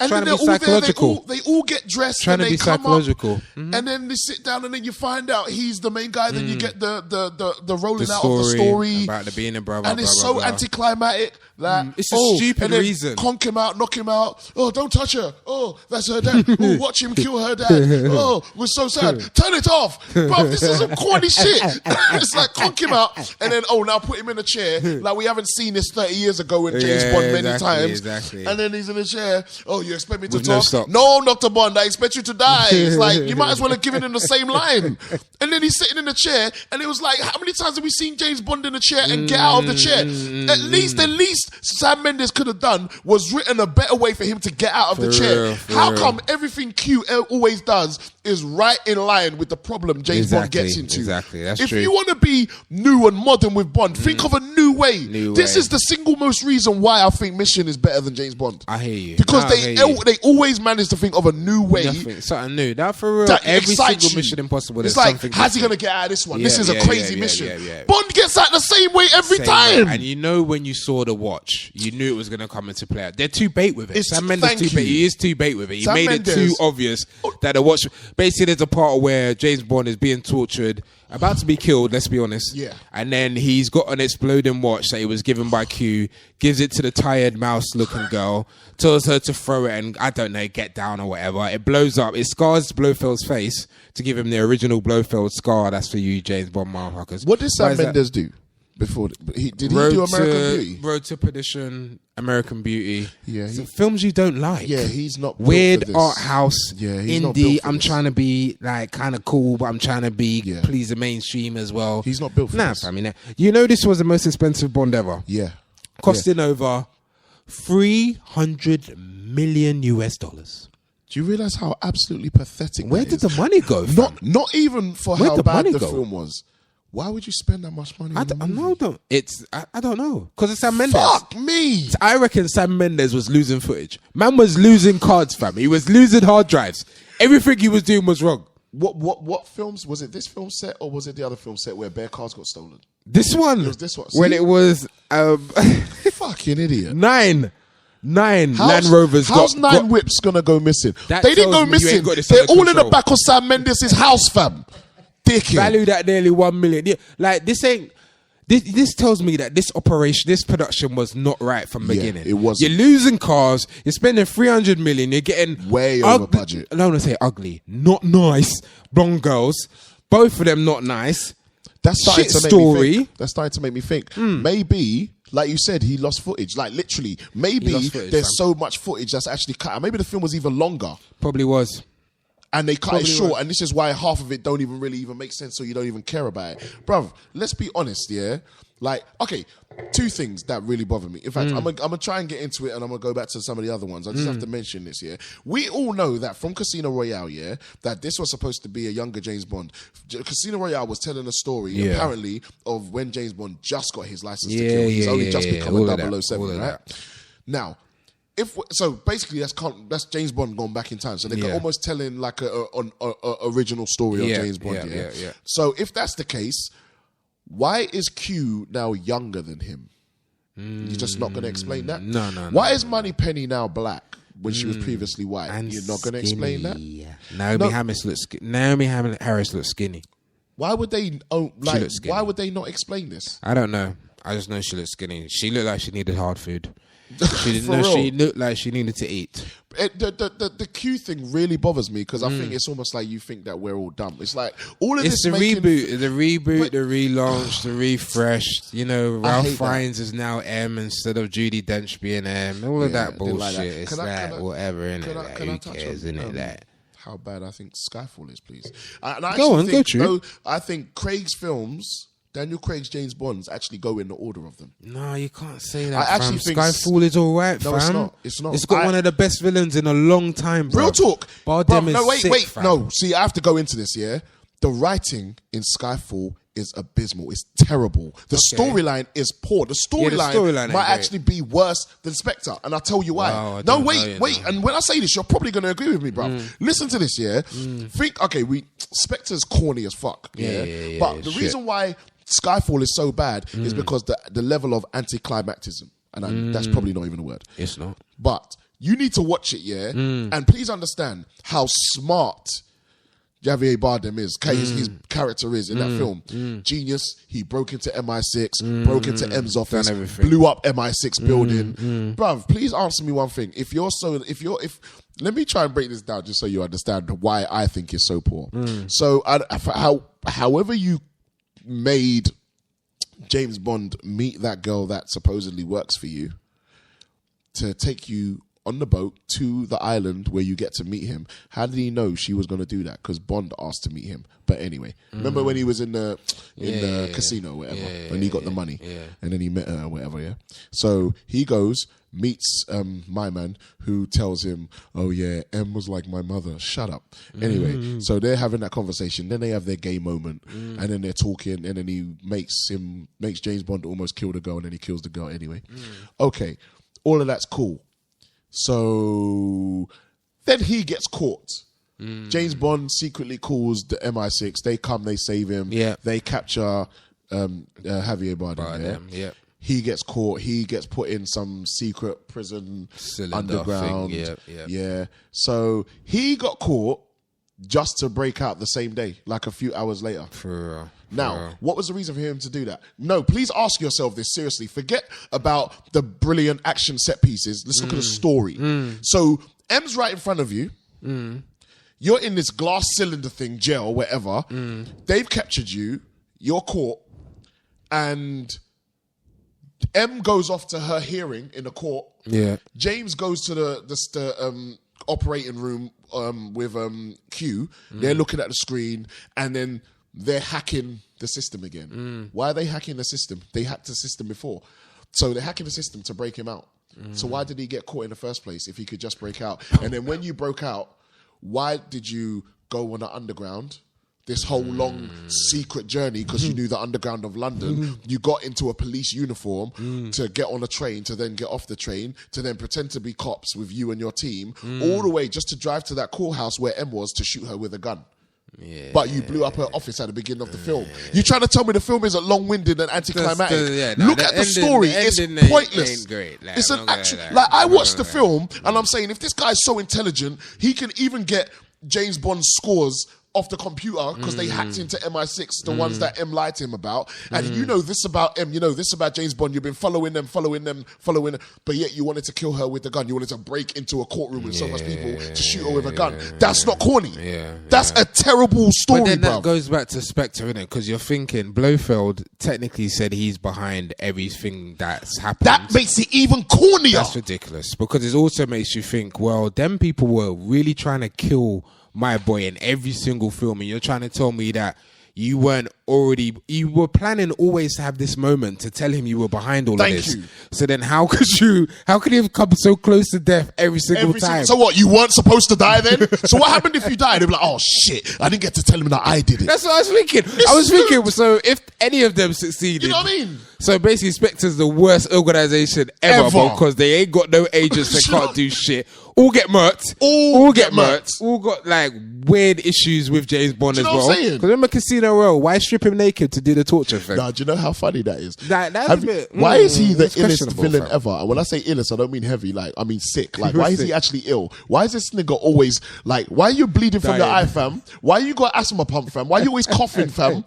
And Trying then to be they're all psychological. there. They all get dressed. Trying and to they be come psychological. Up, and then they sit down, and then you find out he's the main guy. Then you get the rolling The out of the story about the being a brother, and it's so anticlimactic. Like, it's a stupid and then reason. Conk him out, knock him out. Oh, don't touch her. Oh, that's her dad. Oh, watch him kill her dad. Oh, we're so sad. Turn it off, bro. This is some corny shit. It's like conk him out, and then now put him in a chair. Like we haven't seen this 30 years ago with James Bond many times. Exactly. And then he's in a chair. Oh, you expect me to With no talk? stop. No, Dr. Bond, I expect you to die. It's like, you might as well have given him the same line. And then he's sitting in the chair, and it was like, how many times have we seen James Bond in a chair and get out of the chair? At least Sam Mendes could have done was written a better way for him to get out of the chair. How come everything Q always does is right in line with the problem James Bond gets into? Exactly, that's if true. you want to be new and modern with Bond, think of a new way. This is the single most reason why I think Mission is better than James Bond. I hear you. Because they always manage to think of a new way. Something new. That for real. That Every excites single you. Mission Impossible. It's There's like, something how's he different. going to get out of this one? Yeah, this is a crazy mission. yeah. Bond gets out the same way every Same time. way. And you know when you saw the watch, you knew it was going to come into play. They're too bait with it. Sam Mendes too bait. He is too bait with it. He made it too obvious that the watch. Basically, there's a part where James Bond is being tortured, about to be killed. Let's be honest. Yeah. And then he's got an exploding watch that he was given by Q. Gives it to the tired mouse-looking girl. Tells her to throw it and I don't know, get down or whatever. It blows up. It scars Blofeld's face to give him the original Blofeld scar. That's for you, James Bond motherfuckers. What did Sam Mendes do before? Did he do American Beauty? Road to Perdition, American Beauty. Yeah, So films you don't like. Yeah, he's not built weird for this. art house. Yeah, he's indie. not built for I'm this. trying to be like kind of cool, but I'm trying to be please the mainstream as well. He's not built for this. I mean, you know, this was the most expensive Bond ever. Yeah, Costing over $300 million US. Do you realize how absolutely pathetic? Where did the money go? Not even for Where'd how the bad money the go? film was. Why would you spend that much money? I don't know. I don't know because it's Sam Mendes. Fuck me. I reckon Sam Mendes was losing footage. Man was losing cards, fam. He was losing hard drives. Everything he was doing was wrong. What films was it? This film set or was it the other film set where bare cars got stolen? This one. It was this one. When See? it was Fucking idiot. nine Land Rovers. How's nine whips gonna go missing? That They didn't tells go me you ain't missing. got this They're under all in the control. back of Sam Mendes' house, fam. Dickhead. valued at nearly 1 million. Yeah, like this ain't. This tells me that this production was not right from the beginning. It wasn't. You're losing cars. You're spending 300 million. You're getting way over budget. I don't want to say ugly, not nice. Blonde girls, both of them not nice. That's starting Shit to make story. me think. That's starting to make me think. Maybe, like you said, he lost footage. Like literally, maybe footage, there's fam. so much footage that's actually cut out. Maybe the film was even longer. Probably was. And they cut Probably it short, was. and this is why half of it don't even really even make sense, so you don't even care about it. Bruv, let's be honest, yeah? Like, okay, two things that really bother me. In fact, I'm gonna try and get into it, and I'm gonna go back to some of the other ones. I just have to mention this, yeah? We all know that from Casino Royale, yeah, that this was supposed to be a younger James Bond. Casino Royale was telling a story, apparently, of when James Bond just got his license to kill. He's only just become All a of that, 007, all of right? that. Now, so basically that's James Bond gone back in time. So they're almost telling like a original story of James Bond. Yeah. So if that's the case, why is Q now younger than him? You're just not going to explain that? No. Why is Moneypenny now black? when she was previously white. And You're not going to explain that? Naomi Harris looks skinny. Why would they? Why would they not explain this? I don't know. I just know she looks skinny. She looked like she needed hard food. She looked like she needed to eat. The Q thing really bothers me because I think it's almost like you think that we're all dumb. It's like all of it's this. The reboot, the relaunch, the refresh. You know, Ralph Fiennes is now M instead of Judi Dench being M. All of that bullshit. Like that. It's whatever, innit? Like, who cares, innit? That. How bad I think Skyfall is, please. Go. I think Craig's films. Daniel Craig's James Bonds actually go in the order of them. No, you can't say that. I actually think Skyfall is all right, fam. No, it's not. It's not. It's got one of the best villains in a long time, bro. Real talk. Bardem no, is sick, fam. No, see, I have to go into this, yeah? The writing in Skyfall is abysmal. It's terrible. The storyline is poor. The storyline might actually be worse than Spectre, and I'll tell you why. Wow, wait. And when I say this, you're probably going to agree with me, bro. Listen to this, yeah? Spectre's corny as fuck, yeah? But the reason why Skyfall is so bad is because the level of anticlimactism, and that's probably not even a word. It's not. But you need to watch it, yeah? And please understand how smart Javier Bardem is. His character is in that film. Genius. He broke into MI6, broke into M's office, blew up MI6 building. Bruv, please answer me one thing. Let me try and break this down just so you understand why I think it's so poor. So, however you made James Bond meet that girl that supposedly works for you to take you on the boat to the island where you get to meet him. How did he know she was going to do that? Because Bond asked to meet him. But anyway, remember when he was in the casino or whatever, when he got the money and then he met her or whatever, yeah? So he goes, meets my man who tells him, oh yeah, M was like my mother. Shut up. Anyway, so they're having that conversation. Then they have their gay moment and then they're talking and then he makes James Bond almost kill the girl and then he kills the girl anyway. Okay, all of that's cool. So then he gets caught. James Bond secretly calls the MI6. They come, they save him. Yeah. They capture Javier Bardem. Yeah. He gets caught. He gets put in some secret prison underground. Yeah. So he got caught just to break out the same day, like a few hours later. Now, what was the reason for him to do that? No, please ask yourself this seriously. Forget about the brilliant action set pieces. Let's look at the story. So M's right in front of you. You're in this glass cylinder thing, jail, whatever. They've captured you. You're caught. And M goes off to her hearing in the court. Yeah. James goes to the operating room with Q. They're looking at the screen and then they're hacking the system again. Why are they hacking the system? They hacked the system before. So they're hacking the system to break him out. So why did he get caught in the first place if he could just break out? And then when you broke out, why did you go on the underground? This whole long secret journey because you knew the underground of London. You got into a police uniform to get on a train, to then get off the train, to then pretend to be cops with you and your team, all the way just to drive to that courthouse where M was to shoot her with a gun. Yeah. But you blew up her office at the beginning of the film. You're trying to tell me the film isn't long-winded and anticlimactic? Look at the story. It's pointless. Ain't great. It's an action. I watched the film and I'm saying if this guy's so intelligent, he can even get James Bond scores off the computer because they hacked into MI6, the ones that M lied to him about. And you know this about M, you know this about James Bond. You've been following them, but yet you wanted to kill her with the gun. You wanted to break into a courtroom with so much people to shoot her with a gun. That's not corny. That's a terrible story, but then bro. that goes back to Spectre, innit? Because you're thinking Blofeld technically said he's behind everything that's happened. That makes it even cornier. That's ridiculous because it also makes you think, well, them people were really trying to kill my boy in every single film, and you're trying to tell me that you were planning always to have this moment to tell him you were behind all of this. So then how could you have come so close to death every single time? So what, you weren't supposed to die then? So what happened if you died? They'd be like, oh shit, I didn't get to tell him that I did it. That's what I was thinking. So if any of them succeeded, you know what I mean? So basically Spectre's the worst organization ever. Because they ain't got no agents, they can't do shit. All get murked. All get murked. All got like weird issues with James Bond as well. Because remember Casino Royale, why strip strip him naked to do the torture thing. Nah, do you know how funny that is? That's Have a you- bit, why is he the it's illest questionable, villain fam. ever? And when I say illest, I don't mean heavy. Like, I mean sick. Like, He was why is he sick. actually ill? Why is this nigga always like? Why are you bleeding from your Dying. eye, fam? Why you got asthma pump, fam? Why you always coughing, fam?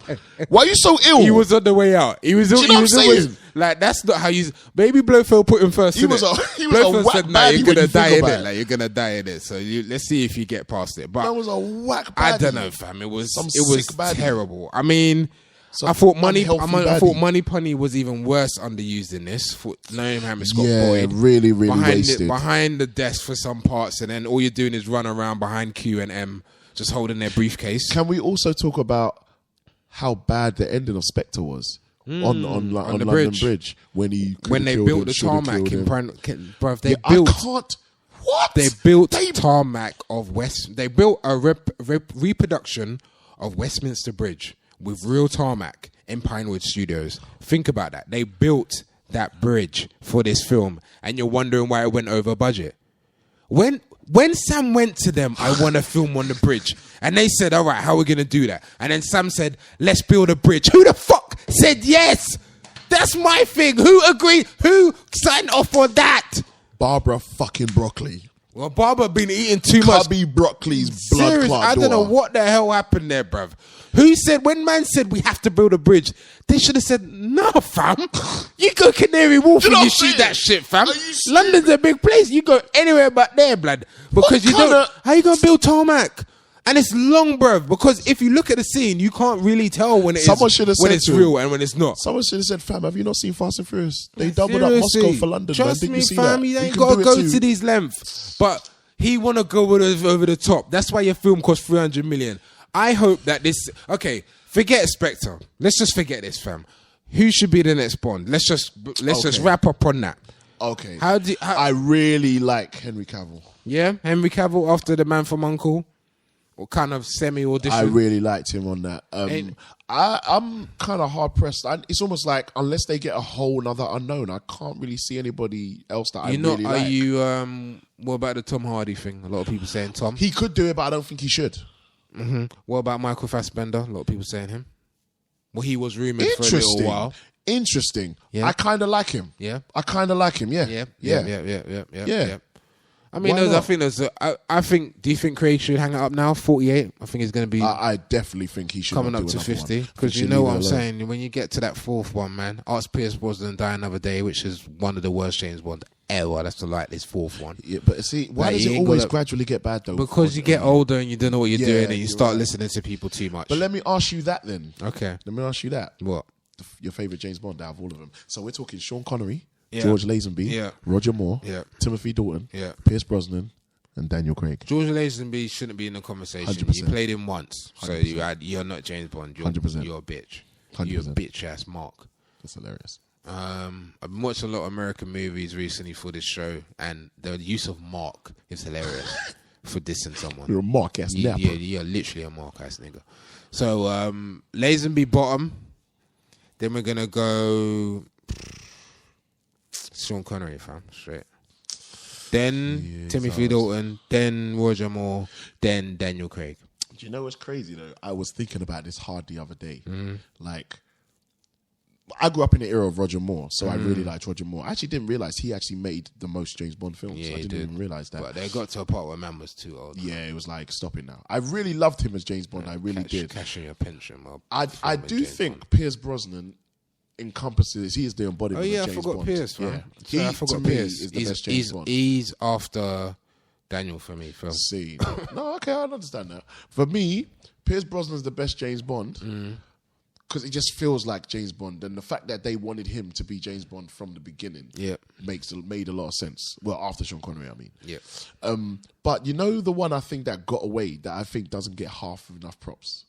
Why are you so ill? He was on the way out. He was. Do you know he what was I'm always saying? like, that's not how you. Baby Blofeld put him first. He was innit? a- he was a Blofeld whack said, "Nah, baddie you're when gonna you die think in about it. it. Like you're gonna die in it. So let's see if you get past it." But That was a whack. I baddie. don't know, fam. It was Some it was sick baddie. terrible. I mean, Some I thought Money unhealthy I thought baddie. Money Punny was even worse underused in this. For knowing how Scott Yeah, Boyd really, really wasted. behind the desk for some parts, and then all you're doing is run around behind Q and M, just holding their briefcase. Can we also talk about how bad the ending of Spectre was on the London bridge. Bridge when he When they killed built him, the shoulda tarmac killed in him. bruv, they Yeah, built. I can't. What They built They- tarmac of West. They built a reproduction of Westminster Bridge with real tarmac in Pinewood Studios. Think about that. They built that bridge for this film, and you're wondering why it went over budget. When Sam went to them, I want to film on the bridge, and they said, "All right, how are we gonna do that?" And then Sam said, "Let's build a bridge." Who the fuck said yes? That's my thing. Who agreed? Who signed off on that? Barbara fucking Broccoli. Well, Barbara been eating too much. Cubby Broccoli's blood Serious, clot I don't know daughter. what the hell happened there, bruv. Who said, when man said we have to build a bridge, they should have said, no, fam. You go Canary Wharf Do you know and you what I'm shoot saying? that shit, fam. Are you serious? London's a big place. You go anywhere but there, blood. Because What you don't. kinda- How you going to build tarmac? And it's long, bruv. Because if you look at the scene, you can't really tell when Someone should have when said it's to him- real and when it's not. Someone should have said, "Fam, have you not seen Fast and Furious? They doubled up Seriously. Moscow for London, Trust man. Did me, you see fam, that? you ain't can got to do it go too. to these lengths. But he want to go over the top. That's why your film cost 300 million. I hope that this... Okay, forget Spectre. Let's just forget this, fam. Who should be the next Bond? Let's just Okay. wrap up on that. Okay. How- I really like Henry Cavill. Yeah? Henry Cavill after The Man from U.N.C.L.E.? Or kind of semi-audition? I really liked him on that. Ain't- I'm kind of hard pressed. It's almost like unless they get a whole nother unknown, I can't really see anybody else that I really Are like. you... what about the Tom Hardy thing? A lot of people saying Tom. He could do it, but I don't think he should. What about Michael Fassbender? A lot of people saying him. Well, he was rumoured for a Interesting. little while. Interesting. Yeah. I kind of like him. Yeah. I kind of like him. Yeah. Yeah. I mean, Why not? I think. Do you think Craig should hang it up now? 48. I think it's going to be I definitely think he should coming not up do to another 50. one. Because He you should know leave what it I'm alone. saying. When you get to that fourth one, man, ask Pierce Brosnan Die Another Day, which is one of the worst James Bond ever. That's the like this fourth one. Yeah, but see, why Like, does you it ain't always gotta- gradually get bad though? Because you get older and you don't know what you're Yeah, doing, and you you're start right. listening to people too much. But let me ask you that then. Okay. Let me ask you that. What? Your favorite James Bond out of all of them. So we're talking Sean Connery, Yeah. George Lazenby, Yeah. Roger Moore, Yeah. Timothy Dalton, Yeah. Pierce Brosnan, and Daniel Craig. George Lazenby shouldn't be in the conversation. 100%. You played him once, so you're not James Bond. You're 100%. You're a bitch. 100%. You're a bitch ass Mark. That's hilarious. I've been watching a lot of American movies recently for this show, and the use of Mark is hilarious for dissing someone. You're a mark ass Yeah, napper. you're literally a Mark ass nigga. So Lazenby bottom. Then we're gonna go Sean Connery, fam, straight. Then Yes, Timothy I was- Dalton. Then Roger Moore. Then Daniel Craig. Do you know what's crazy though? I was thinking about this hard the other day. Like, I grew up in the era of Roger Moore, so I really liked Roger Moore. I actually didn't realize he actually made the most James Bond films. Yeah, I he didn't did. even realize that. But they got to a part where man was too old. Yeah, it was like, stop it now. I really loved him as James Bond. I really did. Cashing your pension, Mob. I do think Pierce Brosnan encompasses. He is the embodiment Oh yeah, of I James forgot Bond. Pierce, man. Yeah, Sorry, I he forgot to me Pierce. is the best James Bond. He's after Daniel for me, Phil. See, no, okay, I understand that. For me, Pierce Brosnan's the best James Bond because it just feels like James Bond, and the fact that they wanted him to be James Bond from the beginning, made a lot of sense. Well, after Sean Connery, I mean, But you know, the one I think that got away that I think doesn't get half enough props.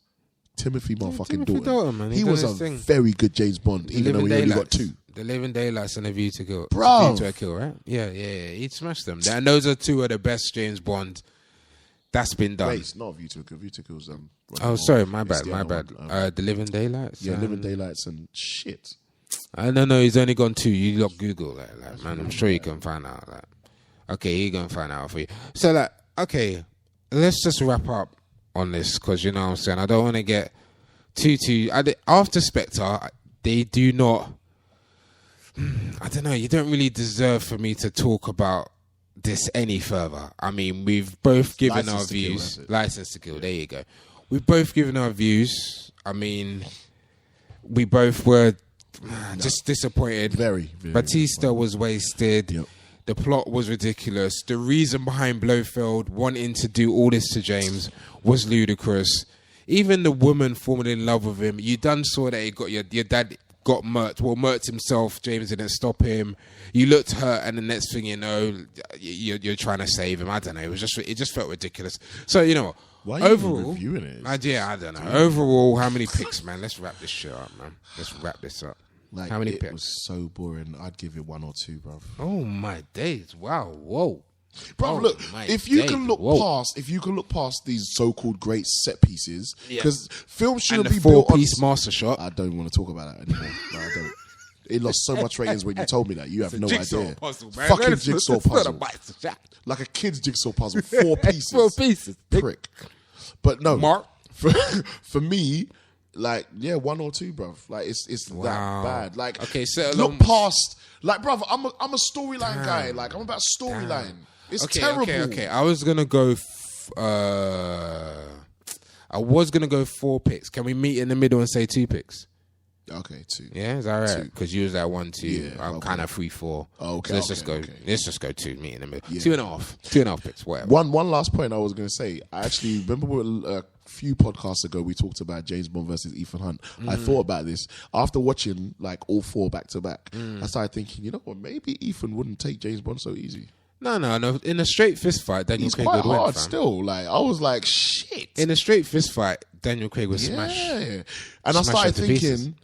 Timothy motherfucking Timothy Dalton, man. He He done was his a thing. very good James Bond, even though he only got two. The Living Daylights and A View to Kill. Bro. View to a Kill, right? Yeah. He smashed them. And those are two of the best James Bond that's been done. Wait, it's not View to a Kill. View to a Kill's Oh, sorry, my it's bad, the my other bad. one. The Living Daylights. Yeah, Living Daylights and shit. I don't know. He's only gone two. You look Google like man. I'm sure you can find out. Like, okay, you gonna find out for you. So okay, let's just wrap up on this because you know what I'm saying. I don't want to get Tutu, after Spectre, they do not. I don't know. You don't really deserve for me to talk about this any further. I mean, we've both given our views. License to Kill. There you go. We've both given our views. I mean, we both were just disappointed. Very Batista was wasted. Yep. The plot was ridiculous. The reason behind Blofeld wanting to do all this to James was ludicrous. Even the woman falling in love with him, you done saw that he got your dad got murked. Well, murked himself. James didn't stop him. You looked hurt, and the next thing you know, you're trying to save him. I don't know. It just felt ridiculous. So you know, why are overall, you reviewing it? I don't know. Overall, how many picks, man? Let's wrap this shit up, man. Let's wrap this up. Like, how many it picks? was so boring. I'd give it 1 or 2, bro. Oh my days! Wow, whoa. Bro, Oh, look, my if you days. can look Whoa. past these so-called great set pieces, because films shouldn't And be the built on. four-piece master shot. I don't want to talk about that anymore. No, I don't. It lost so much ratings when you told me that. You have no idea. Puzzle, man. Fucking It's jigsaw not a puzzle. master shot. Like a kid's jigsaw puzzle. 4 pieces. 4 pieces. Prick. But no. Mark? For me, like, yeah, 1 or 2, bruv. Like, it's Wow. that bad. Like, Okay, so look past. Like, bruv, I'm a storyline guy. Like, I'm about storyline. It's terrible. Okay. I was gonna go. I was gonna go 4 picks. Can we meet in the middle and say 2 picks? Okay, 2. Yeah, is that right? 2. Because you was at 1, 2. Yeah, I'm okay. kind of 3, 4. Oh, okay, So let's okay, just go. okay. Let's just go 2. Meet in the middle. Yeah. 2.5 picks. Whatever. One last point I was going to say. I actually remember a few podcasts ago we talked about James Bond versus Ethan Hunt. I thought about this after watching like all 4 back to back. I started thinking, you know what? Maybe Ethan wouldn't take James Bond so easy. No. In a straight fist fight, Daniel He's Craig quite would win. hard Fam. still. Like I was like, shit. In a straight fist fight, Daniel Craig would smash. Yeah. And I Smash started him to pieces. thinking,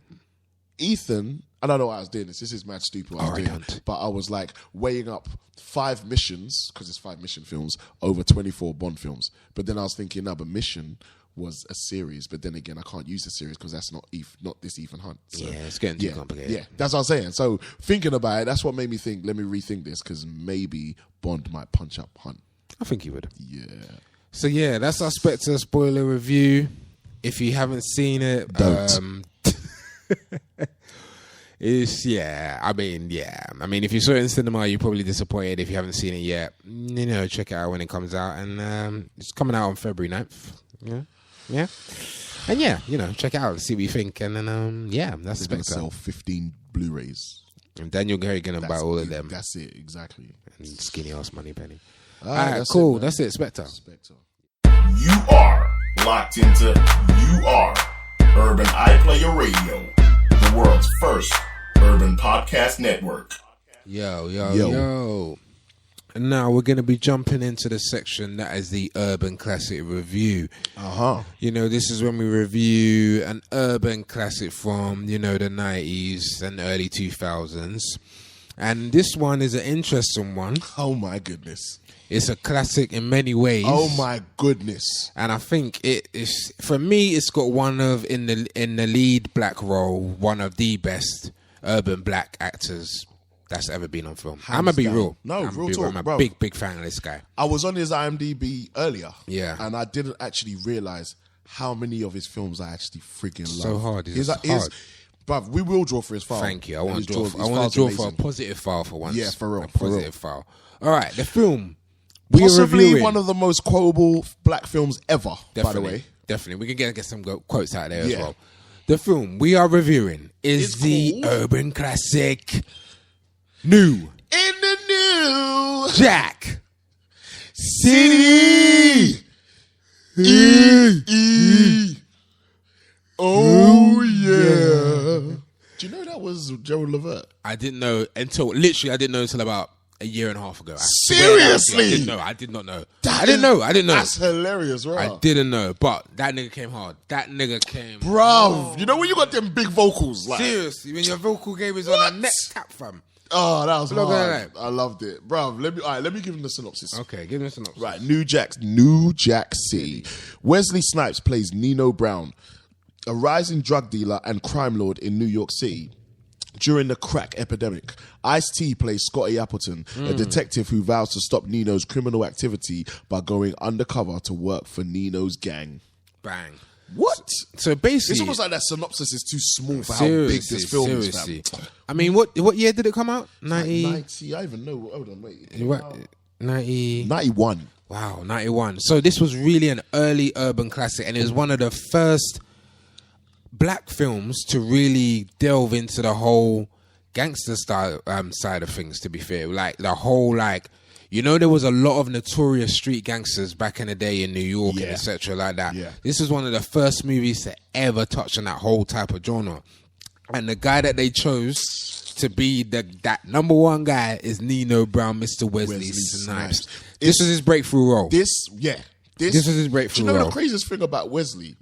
Ethan, I don't know why I was doing this. This is mad stupid what I was I doing. don't. But I was like weighing up 5 missions, because it's 5 mission films, over 24 Bond films. But then I was thinking, no, but Mission was a series. But then again, I can't use the series because that's not this Ethan Hunt. So, Yeah, it's getting too complicated. Yeah, that's what I'm saying. So thinking about it, that's what made me think, let me rethink this, because maybe Bond might punch up Hunt. I think he would. Yeah. So yeah, that's our Spectre spoiler review. If you haven't seen it, Don't. I mean, if you saw it in cinema, you're probably disappointed. If you haven't seen it yet, you know, check it out when it comes out, and it's coming out on February 9th. Yeah, and yeah, you know, check it out, see what you think, and then that's They're going to Spectre. sell 15 Blu-rays. And Daniel Gary gonna buy all of them. That's it, exactly. And skinny ass money penny. All All right, that's cool. it, man. That's it, Spectre. Spectre. You are locked into Urban iPlayer Radio, the world's first urban podcast network. Yo. And now we're going to be jumping into the section that is the Urban Classic Review. You know, this is when we review an urban classic from, you know, the 90s and early 2000s. And this one is an interesting one. Oh my goodness. It's a classic in many ways. Oh my goodness. And I think it is, for me, it's got one of, in the lead black role, one of the best urban black actors that's ever been on film. I'm gonna be down. real. No, I'm real be talk, I'm a bro. big fan of this guy. I was on his IMDb earlier. Yeah. And I didn't actually realize how many of his films I actually freaking love. So hard. It's hard. Bruv, we will draw for his file. Thank you. I want His to draw. his I want file's to draw for a amazing. positive file for once. Yeah, for real, A for real. positive file. All right, the film. We are Possibly reviewing. one of the most quotable black films ever, by the Definitely, way. definitely. We can get some quotes out there as Yeah. well. The film we are reviewing is It's the called- urban classic New In the new Jack City. Oh yeah. Do you know that was Gerald Levert? I didn't know until about a year and a half ago. I swear Seriously? I did not know. That I didn't know. That's hilarious, right? I didn't know. But that nigga came hard. That nigga came Bruv, you know when you got them big vocals, like seriously, when your vocal game is on What? a neck tap, fam. oh, that was Look at hard. that. I loved it, bruv. Let me give him the synopsis. Okay, give me a synopsis. Right, New Jack City. Wesley Snipes plays Nino Brown, a rising drug dealer and crime lord in New York City during the crack epidemic. Ice-T plays Scotty Appleton, a detective who vows to stop Nino's criminal activity by going undercover to work for Nino's gang. Bang. What? So basically, It's almost like that synopsis is too small for how big this film is. Fam. I mean, what year did it come out? 90. I even know. Hold on, wait. 91. Wow, 91. So this was really an early urban classic, and it was one of the first black films to really delve into the whole gangster style side of things. To be fair, like the whole there was a lot of notorious street gangsters back in the day in New York and etc. like that. Yeah. This is one of the first movies to ever touch on that whole type of genre. And the guy that they chose to be that number one guy is Nino Brown, Mr. Wesley Snipes. This was his breakthrough role. This was his breakthrough role. Do you know the craziest thing about Wesley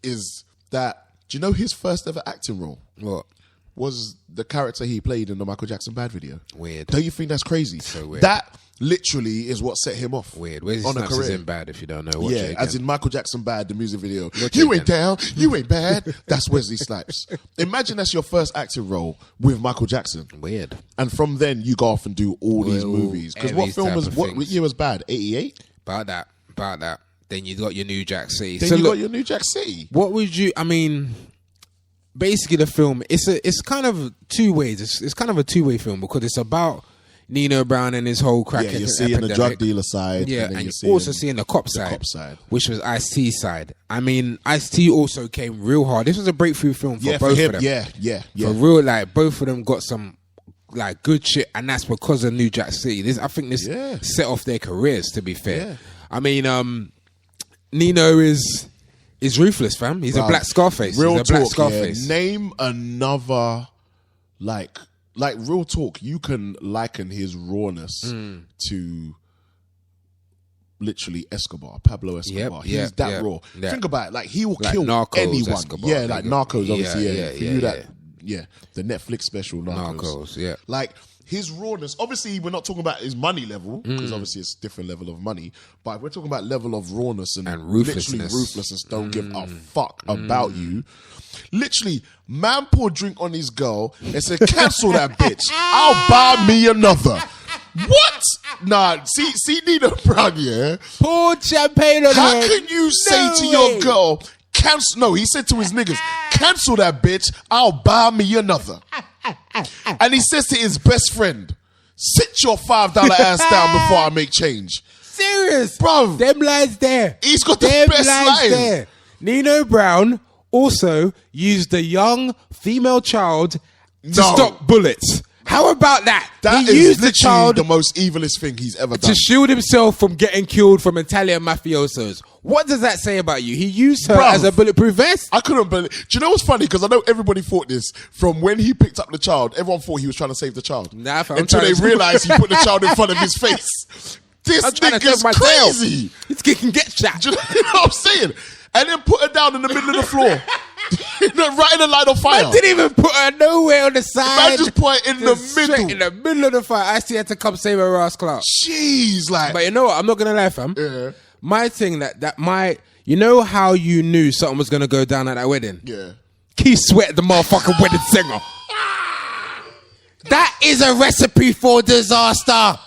is that, do you know his first ever acting role? What? Was the character he played in the Michael Jackson Bad video. Weird. Don't you think that's crazy? So weird. That literally is what set him off. Weird. Wesley Snipes is in Bad, if you don't know. Watch it again. As in Michael Jackson Bad, the music video. You ain't down, you ain't bad. That's Wesley Snipes. Imagine that's your first acting role with Michael Jackson. Weird. And from then you go off and do all these movies. Because what year was Bad? 88? About that. Then you got your New Jack City. Got your New Jack City. What would you? I mean, basically the film it's kind of two ways. It's kind of a two-way film because it's about Nino Brown and his whole crack you're seeing the drug dealer side. Yeah, and you're also seeing the cop side, which was Ice-T's side. I mean, Ice-T also came real hard. This was a breakthrough film for both of them. Yeah. For real, both of them got some good shit, and that's because of New Jack City. I think this set off their careers, to be fair. Yeah. I mean, Nino is ruthless, fam. He's a black Scarface. Real He's a black Scarface. Name another, real talk, you can liken his rawness to literally Pablo Escobar. He's that raw. Yeah. Think about it, he will kill Narcos anyone. Escobar, Narcos, obviously. The Netflix special Narcos, his rawness, obviously we're not talking about his money level, because obviously it's a different level of money, but we're talking about level of rawness and ruthlessness. Literally ruthlessness, don't give a fuck about you. Literally, man poured drink on his girl and said, cancel that bitch. I'll buy me another. What? Nah, see Nino Brown, yeah? Poured champagne on her. How can you say to your girl, cancel? No, he said to his niggas, cancel that bitch. I'll buy me another. And he says to his best friend, sit your $5 ass down before I make change. Serious? Bro. Them lines there. He's got the best lines there. Nino Brown also used a young female child to stop bullets. How about that? He used the child, the most evilest thing he's ever done, to shield himself from getting killed from Italian mafiosos. What does that say about you? He used her as a bulletproof vest? I couldn't believe. Do you know what's funny? Because I know everybody thought this from when he picked up the child. Everyone thought he was trying to save the child. Until they realized he put the child in front of his face. This nigga's crazy. This kid can get shot. Do you know what I'm saying? And then put her down in the middle of the floor. Right in the line of fire. I didn't even put her nowhere on the side. Man just put her in the middle. In the middle of the fire. I still had to come save her ass, Clark. Jeez, But you know what? I'm not going to lie, fam. Yeah. My thing, you know how you knew something was going to go down at that wedding? Yeah. Keith Sweat, the motherfucking wedding singer. That is a recipe for disaster.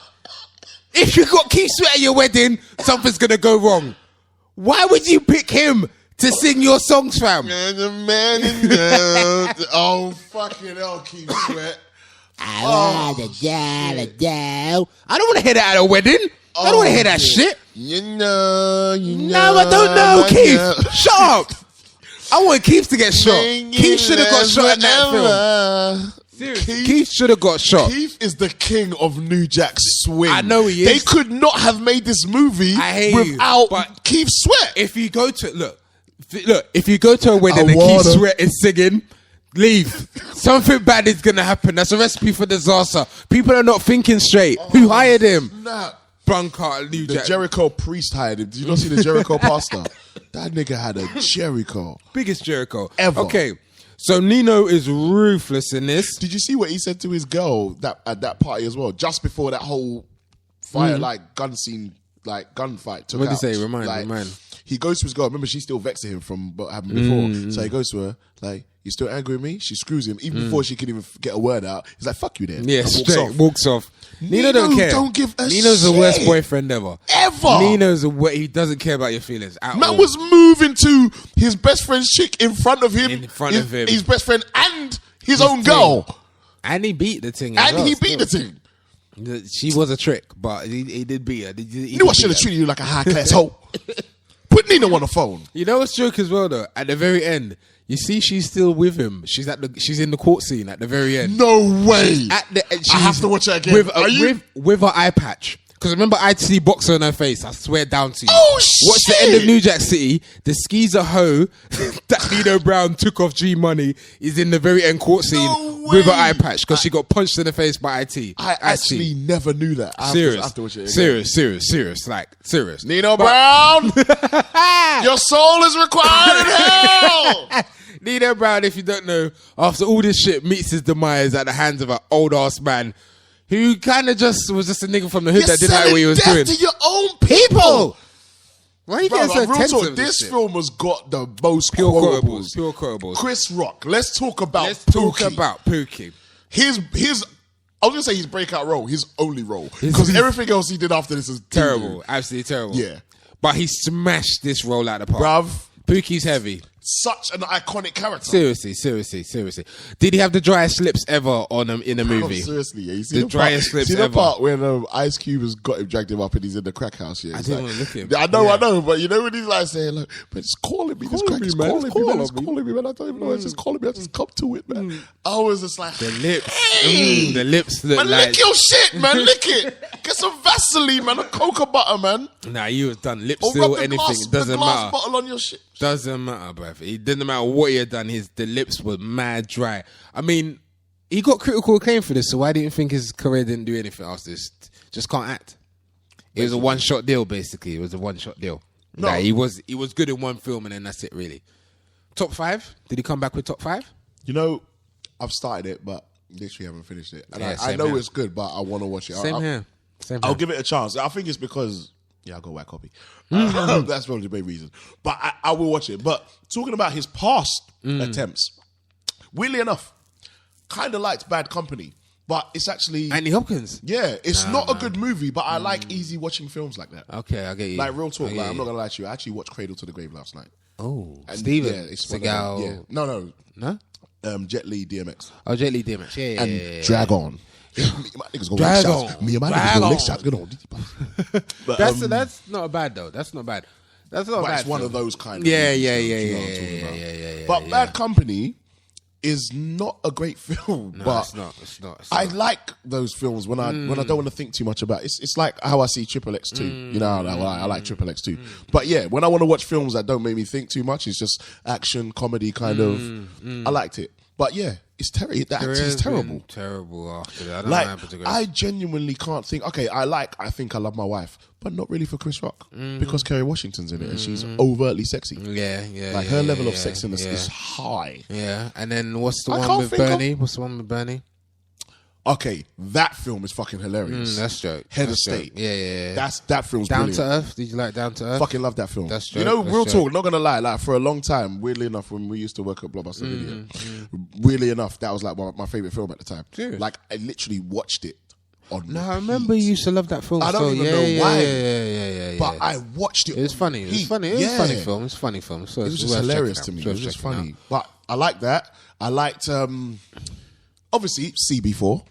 If you got Keith Sweat at your wedding, something's going to go wrong. Why would you pick him to sing your songs, fam? Oh, fucking hell, Keith Sweat. I don't want to hear that at a wedding. I don't want to hear that shit. No, I don't know, Keith. Shut up. I want Keith to get shot. Keith should have got shot in that film. Seriously, Keith should have got shot. Keith is the king of New Jack Swing. I know he is. They could not have made this movie without Keith Sweat. If you go to if you go to a wedding and Keith Sweat is singing, leave. Something bad is gonna happen. That's a recipe for disaster. People are not thinking straight. Who hired him? Bunker New Jack. The Jericho priest hired him. Did you not see the Jericho pastor? That nigga had a Jericho. Biggest Jericho ever. Okay. So Nino is ruthless in this. Did you see what he said to his girl at that party as well? Just before that whole fire, gun scene, gunfight took out. What did he say? Remind. He goes to his girl. Remember, she's still vexing him from what happened before. So he goes to her, He's still angry with me. She screws him even before she can even get a word out. He's like, "Fuck you, then." Yeah, and straight walks off. Nino don't care. Don't give a Nino's the shit. worst boyfriend ever. Ever. He doesn't care about your feelings at Man all. was moving to his best friend's chick in front of him. His best friend and his own girl. And he beat the thing. And he beat the thing. She was a trick, but he did beat her. You know I should have treated you like a high class hoe. Put Nino on the phone. You know what's joke as well though? At the very end, you see she's still with him. She's in the court scene at the very end. No way. I have to watch that again. With her eye patch. Because remember, I'd see boxer on her face. I swear down to you. Oh, shit. Watch the end of New Jack City. The skeezer hoe that Nino Brown took off G Money is in the very end court scene with her eye patch because she got punched in the face by IT. I actually never knew that. I have to watch it again. Serious. Like, serious. Nino Brown, your soul is required in hell. Nino Brown, if you don't know, after all this shit, meets his demise at the hands of an old ass man who kind of was just a nigga from the hood that didn't like what he was doing. To your own people. Why you getting so tense with this shit? film has got the most Pure quotables. quotables. Chris Rock. Let's talk about Pookie. His I was gonna say his breakout role, his only role, because everything else he did after this is terrible, absolutely terrible. Yeah, but he smashed this role out of the park, bruv. Pookie's heavy. Such an iconic character. Seriously. Did he have the driest lips ever on him in a movie? Seriously, yeah. You see the driest lips ever. See the part when Ice Cube has got him, dragged him up, and he's in the crack house. Yeah, I didn't want to look at him. I know, but you know when he's like saying, "Look, but it's calling me. This crack is calling me, man. It's calling me, man. I don't even know. It's just calling me. I just come to it, man." I was just like, the lips, hey, the lips look man, like lick your shit, man. Lick it. Get some Vaseline, man. A cocoa butter, man. Nah, you was done. Lip Or seal, rub the anything. glass, It doesn't the glass matter. bottle on your shit. Doesn't matter, bruv. It didn't matter what he had done. The lips were mad dry. I mean, he got critical acclaim for this, so why do you think his career didn't do anything else? Just can't act. It was a one-shot deal, basically. It was a one-shot deal. No. Like, he was good in one film, and then that's it, really. Top 5? Did he come back with top 5? You know, I've started it, but literally haven't finished it. And Yeah, I know here. it's good, but I want to watch it. Same here. I'll give it a chance. I think it's because, I got a white copy. That's probably the main reason. But I will watch it. But talking about his past attempts, weirdly enough, kind of liked Bad Company. But it's actually... Andy Hopkins? Yeah, it's not a good movie, but I like easy watching films like that. Okay, I get you. Like, real talk, I'm not going to lie to you. I actually watched Cradle to the Grave last night. Oh, And Steven it's Seagal. Yeah. No? Jet Li, DMX. Oh, Jet Li DMX. Yeah. And Drag On. Me and my niggas gonna Drag lick On. shots. Me and my Drag niggas gonna lick On. shots. Good on. But, That's not bad, though. That's not bad. That's not but bad. it's one of those kind of Yeah, movies, yeah. you know what I'm talking about. Yeah. But Bad Company is not a great film. No, but it's not. I like those films when I don't want to think too much about it. It's like how I see Triple X 2. You know, I like Triple X 2. But yeah, when I want to watch films that don't make me think too much, it's just action, comedy kind of. I liked it. But yeah, it's terrible. The acting is terrible. Terrible after that. I don't know what happened to Grace. I genuinely can't think. Okay, I Think I Love My Wife, but not really for Chris Rock because Kerry Washington's in it and she's overtly sexy. Yeah. Like her level of sexiness is high. Yeah, and then what's the I one can't with think of- Bernie? What's the one with Bernie? Okay, that film is fucking hilarious. That's joke. Head of That's joke. State. Yeah. That film's Down brilliant. to Earth. Did you like Down to Earth? Fucking love that film. That's you joke. know, That's real joke. talk, not gonna lie, like for a long time, weirdly enough, when we used to work at Blockbuster Video, weirdly enough, that was like my favorite film at the time. Serious? Like I literally watched it on No, I repeat. remember you used to love that film. I don't even know yeah, why. Yeah. But I watched it. It was on funny. It was repeat. funny. It was Yeah. a funny film. It's a funny film. So It was it's just worth hilarious checking to out. me. It It's was just worth checking funny. But I liked that. I liked obviously CB4.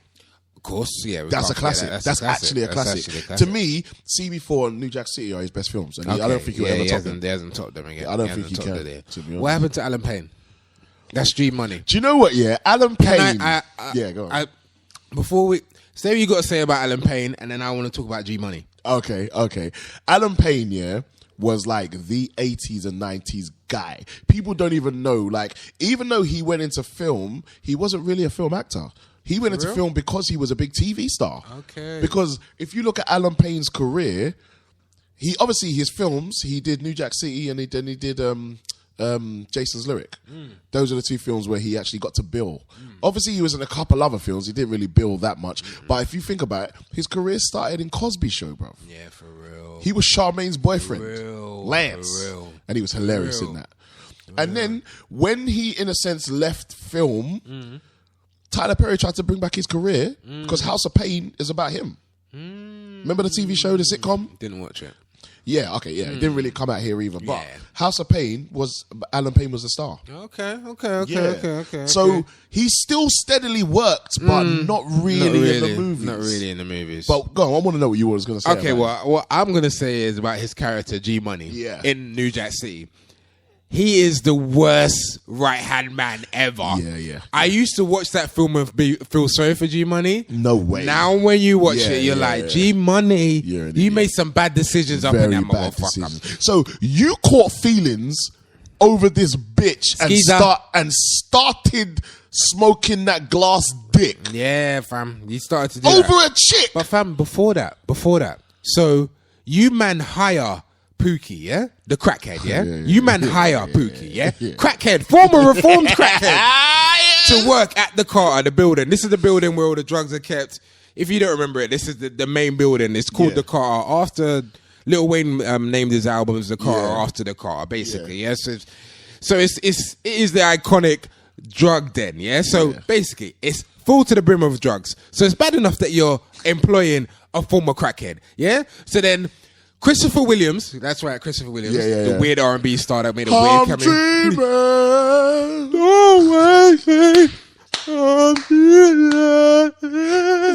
Of course, yeah. we That's a can't forget classic. that. That's actually a classic. actually a To classic. me, CB4 and New Jack City are his best films. And I Okay, don't think he'll ever top them. He hasn't topped them again. I don't He think he hasn't topped can, it. to be honest. What happened to Alan Payne? That's Street Money. Do you know what? Yeah, Alan Payne. Yeah, go on. Before we say what you got to say about Alan Payne, and then I want to talk about G Money. Okay. Alan Payne, yeah, was like the 80s and 90s guy. People don't even know. Like, even though he went into film, he wasn't really a film actor. He went into film because he was a big TV star. Okay. Because if you look at Alan Payne's career, he obviously his films, he did New Jack City and he did Jason's Lyric. Those are the two films where he actually got to bill. Obviously, he was in a couple other films. He didn't really bill that much. But if you think about it, his career started in Cosby Show, bro. Yeah, for real. He was Charmaine's boyfriend, For real. Lance, For real. and he was hilarious For real. in that. And then when he, in a sense, left film, Tyler Perry tried to bring back his career because House of Pain is about him. Remember the TV show, the sitcom? Didn't watch it. Yeah, okay, yeah. It didn't really come out here either. But Yeah. House of Pain was, Alan Payne was the star. Okay. So he still steadily worked, but not really in the movies. Not really in the movies. But go on, I want to know what you was going to say. Okay, what I'm going to say is about his character, G Money, Yeah. in New Jack City. He is the worst right-hand man ever. Yeah. I used to watch that film and feel sorry for G Money. No way. Now when you watch Yeah, it, you're yeah, like, yeah. G Money, You're an you idiot. made some bad decisions up in Very that bad motherfucker. decisions. So you caught feelings over this bitch Skeezer. and started smoking that glass dick Yeah, fam. You started to do over that. a chick. But fam, before that. So you man hire Pookie, yeah? The crackhead, yeah? You man hire Pookie, yeah? Crackhead, former reformed crackhead. To work at the Carter, the building. This is the building where all the drugs are kept. If you don't remember it, this is the main building. It's called the Carter. After Lil Wayne named his albums the Carter after the Carter, basically. Yeah. So it is the iconic drug den, yeah? So basically, it's full to the brim of drugs. So it's bad enough that you're employing a former crackhead, yeah? So then Christopher Williams, that's right, Christopher Williams, the weird R&B star that made a weird cameo.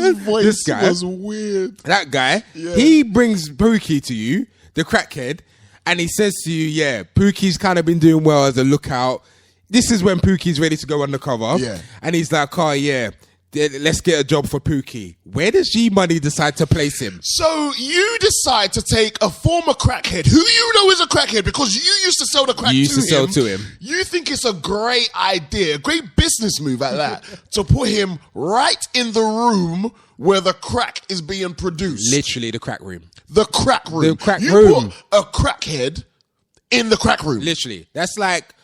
His voice This guy was weird. That guy, he brings Pookie to you, the crackhead, and he says to you, yeah, Pookie's kind of been doing well as a lookout. This is when Pookie's ready to go undercover. Yeah. And he's like, oh, yeah, let's get a job for Pookie. Where does G Money decide to place him? So you decide to take a former crackhead who you know is a crackhead because you used to sell the crack to him. You think it's a great idea, a great business move at that, to put him right in the room where the crack is being produced. Literally the crack room. The crack room. The crack you room. put a crackhead in the crack room. Literally. That's like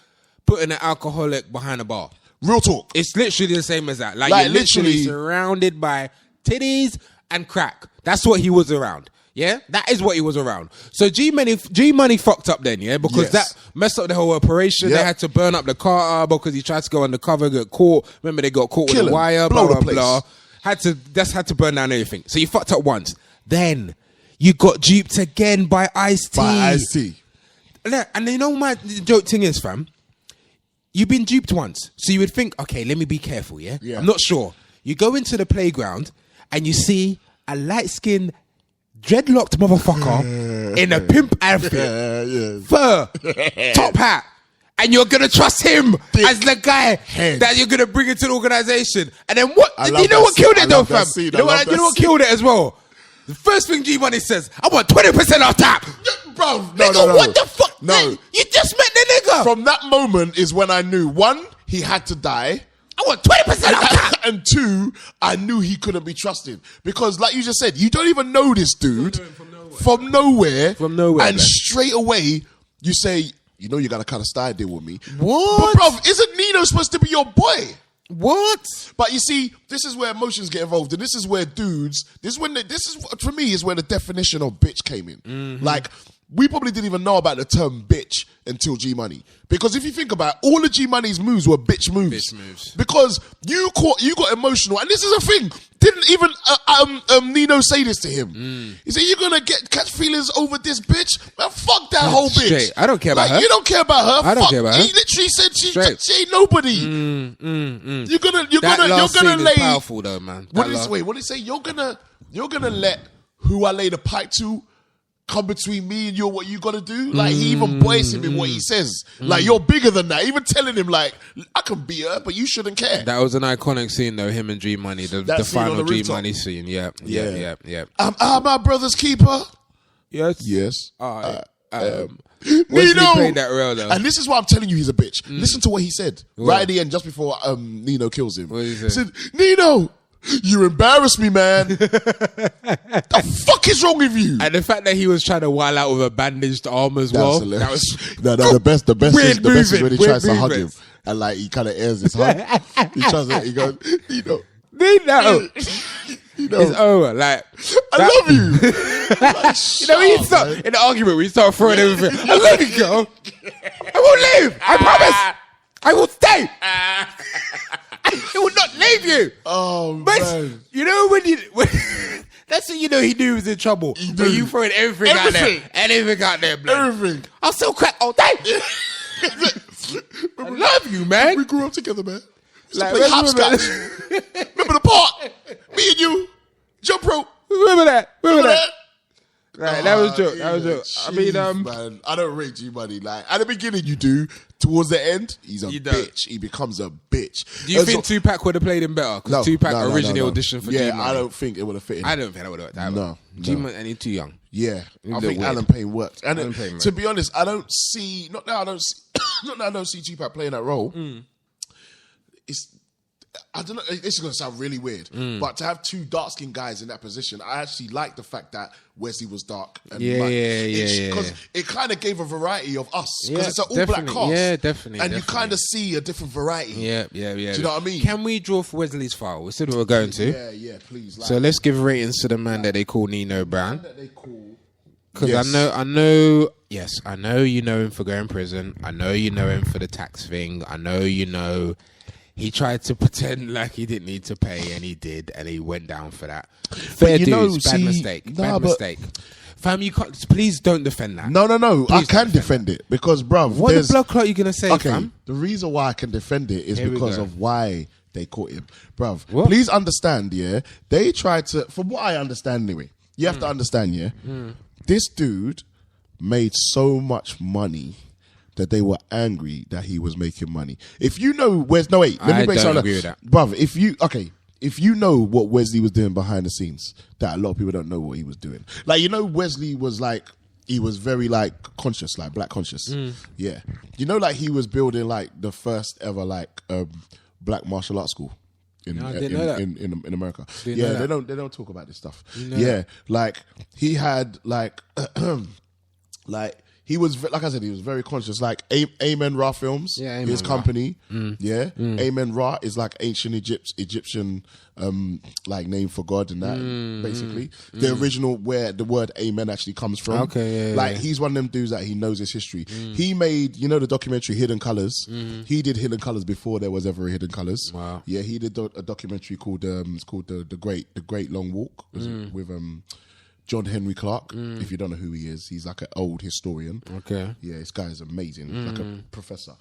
putting an alcoholic behind a bar. Real talk. It's literally the same as that. Like you're literally surrounded by titties and crack. That's what he was around. Yeah? That is what he was around. So G Money fucked up then, yeah? Because that messed up the whole operation. They had to burn up the Carter because he tried to go undercover, get caught. Remember, they got caught with a wire, blah, blah, blah. Had to burn down everything. So you fucked up once. Then you got duped again by Ice-T. And you know my joke thing is, fam? You've been duped once. So you would think, okay, let me be careful, yeah? I'm not sure. You go into the playground and you see a light-skinned, dreadlocked motherfucker in a pimp outfit, fur, top hat, and you're going to trust him as the guy that you're going to bring into the organization. And then what? You know what killed it though, fam? You know what killed it as well? The first thing G Money says, I want 20% off top. Bro, no. What the fuck? No. You just met the nigga. From that moment is when I knew, one, he had to die. I want 20% off top. And two, I knew he couldn't be trusted. Because like you just said, you don't even know this dude. From nowhere. And straight away, you say, you know you got to kind of style deal with me. What? But bro, isn't Nino supposed to be your boy? What? But you see, this is where emotions get involved, and this is where for me is where the definition of bitch came in. Like, we probably didn't even know about the term bitch until G Money. Because if you think about it, all of G Money's moves were bitch moves. Because you got emotional, and this is a thing. Didn't even Nino say this to him? He said, "You're gonna catch feelings over this bitch? Man, fuck that whole bitch. Straight. I don't care about her. You don't care about her. I don't care about her. He literally said she ain't nobody. You're gonna lay. Is powerful though, man. What did he say? You're gonna let who I lay the pipe to come between me and you, what you gotta do? Like, he even voiced him in what he says. Like, you're bigger than that. Even telling him, like, I can beat her, but you shouldn't care. That was an iconic scene, though, him and G Money. The final G Money scene. Yeah. Am I my brother's keeper? Yes. Nino! Played that real, though. And this is why I'm telling you he's a bitch. Listen to what he said right at the end, just before Nino kills him. What did he say? He said, Nino, you embarrass me, man. The fuck is wrong with you? And the fact that he was trying to wild out with a bandaged arm as well. That was the best is when he tries to hug him and like he kind of airs his hug. He goes, Nino. It's over. Like, I love you. when you start in the argument, we start throwing everything. I love you, girl. I won't leave. I promise. I will stay. I will not leave you. Oh, man. You know when that's when you know he knew he was in trouble. When you throwing everything out there. Anything out there, blood. Everything. I'll still crack all day. I love you, man. We grew up together, man. Like, Play hopscotch. Remember the park? Me and you. Jump rope. Remember that. Right, that was joke. That was joke. I mean, man, I don't rate you, buddy. Like at the beginning, you do. Towards the end, he's a bitch. He becomes a bitch. Do you think Tupac would have played him better? Because Tupac originally auditioned for Yeah, G-Money. I don't think it would have fit him. I don't think that would have worked. No. G-Money, and he's too young. Yeah, I think weird. Alan Payne worked. And Alan Payne, to be honest, I don't see. Not now. I don't see. Not now. I don't see Tupac playing that role. It's. I don't know. This is going to sound really weird, but to have two dark-skinned guys in that position, I actually like the fact that Wesley was dark. And Yeah. Because it kind of gave a variety of us. Because it's an all-black cast. Yeah, definitely. And you kind of see a different variety. Yeah. Do you know what I mean? Can we draw for Wesley's file? We said what we're going to. Yeah, please. So let's give ratings to the man that they call Nino Brown. Because Yes. I know. Yes, I know you know him for going to prison. I know you know him for the tax thing. I know you know. He tried to pretend like he didn't need to pay, and he did, and he went down for that. Fair dues, bad mistake. Bad mistake. Fam, you can't. Please don't defend that. No. I Please can defend it because, bruv. What the blood clot are you gonna say, Okay, fam? the reason why I can defend it is Here we because go. of why they caught him, bruv. What? Please understand, yeah. They tried to, from what I understand, anyway. You have to understand, yeah. This dude made so much money that they were angry that he was making money. If you know let me I break don't something agree with that. Bruv, if you know what Wesley was doing behind the scenes, that a lot of people don't know what he was doing. Like, you know, Wesley was like, he was very like conscious, like black conscious. Yeah. You know, like he was building like the first ever like black martial arts school in America. They don't talk about this stuff. Like he had like like he was, like I said, he was very conscious. Like Amen Ra Films, his company. Amen Ra is like ancient Egyptian like name for God and that, basically. The original where the word Amen actually comes from. Okay, he's one of them dudes that he knows his history. He made, you know, the documentary Hidden Colors. He did Hidden Colors before there was ever a Hidden Colors. Wow. Yeah, he did a documentary called it's called the Great Long Walk with John Henry Clark. If you don't know who he is, he's like an old historian. Okay. Yeah, this guy is amazing. Like a professor.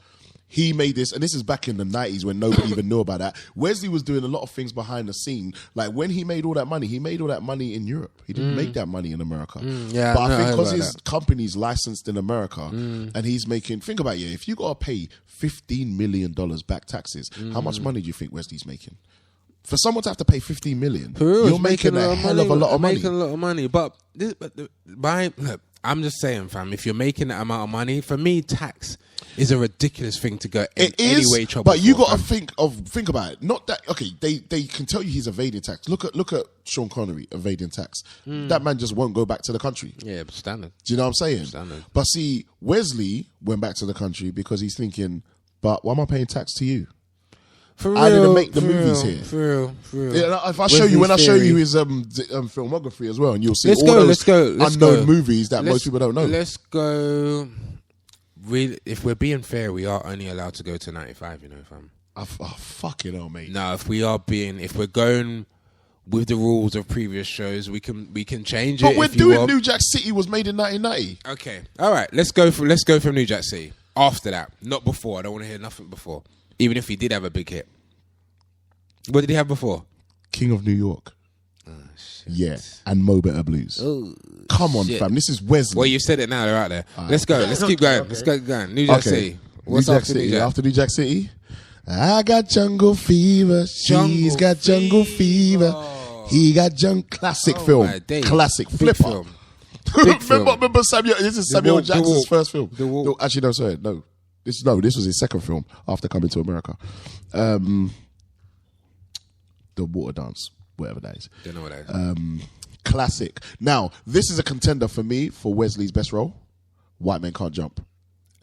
He made this, and this is back in the 90s when nobody even knew about that. Wesley was doing a lot of things behind the scene. Like when he made all that money in Europe. He didn't make that money in America. Yeah, but I think I because heard his about company's licensed in America and he's making, think about it, if you got to pay $15 million back taxes, how much money do you think Wesley's making? For someone to have to pay $15 million, you're making a hell of a lot of money. Making a lot of money, but look, I'm just saying, fam. If you're making that amount of money, for me, tax is a ridiculous thing to go in any way trouble. But you got fam. to think about it. Not that they can tell you he's evading tax. Look at Sean Connery evading tax. That man just won't go back to the country. Yeah, but standard. Do you know what I'm saying? Standard. But see, Wesley went back to the country because he's thinking, but why am I paying tax to you? For real, I didn't make the movies here. For real. Yeah, if I show you, when I show you his filmography as well, and you'll see Let's all go, those let's go, let's unknown go. movies that most people don't know. Let's go. If we're being fair, we are only allowed to go to 95. You know, fam. Oh, fucking hell, mate. No, if we're going with the rules of previous shows, we can change it. But we're if you doing want. New Jack City was made in 1990. Okay, all right. Let's go from New Jack City. After that, not before. I don't want to hear nothing before. Even if he did have a big hit. What did he have before? King of New York. Oh, shit. Yeah, and Mo Better Blues. Oh, come on, shit. fam. This is Wesley. Well, you said it now. They're out there. Let's go. Let's keep going. Okay. Let's go going. New Jack City. What's New Jack after City? New Jack? After New Jack City, I got jungle fever. She's got jungle fever. He got classic film. my days. Classic Big flipper. film. Big film. Remember Samuel? This is Samuel Walk, The Jackson's Walk. first film. The Walk. No, actually, no, sorry, no. This was his second film after coming to America. The Water Dance, whatever that is. Don't know what that is. Classic. Now, this is a contender for me for Wesley's best role. White Men Can't Jump.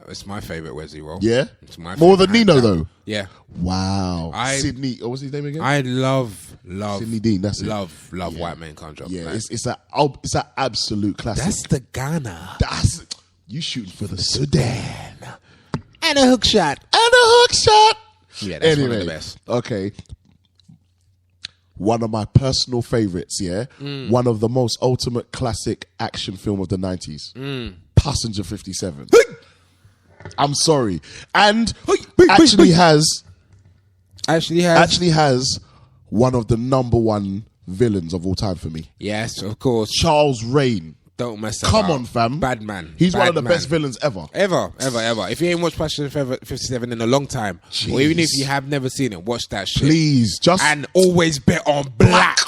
It's my favorite Wesley role. Yeah? It's my More than favorite, Nino, hands down. though? Yeah. Wow. Sydney, what's his name again? I love Sydney Dean, that's it. love White Man Can't Jump. Yeah, Like, it's an absolute classic. that's the Ghana. That's you shooting for the Sudan. And a hook shot. Yeah, that's one of the best. Okay. One of my personal favorites, yeah? One of the most ultimate classic action film of the 90s. Passenger 57. I'm sorry. And actually has one of the number one villains of all time for me. Yes, of course. Charles Rain. Don't mess up. Come on, fam. Bad man. He's Bad one of the man. best villains ever. Ever. If you ain't watched Passion 57 in a long time, or even if you have never seen it, watch that shit. Please, and always bet on black.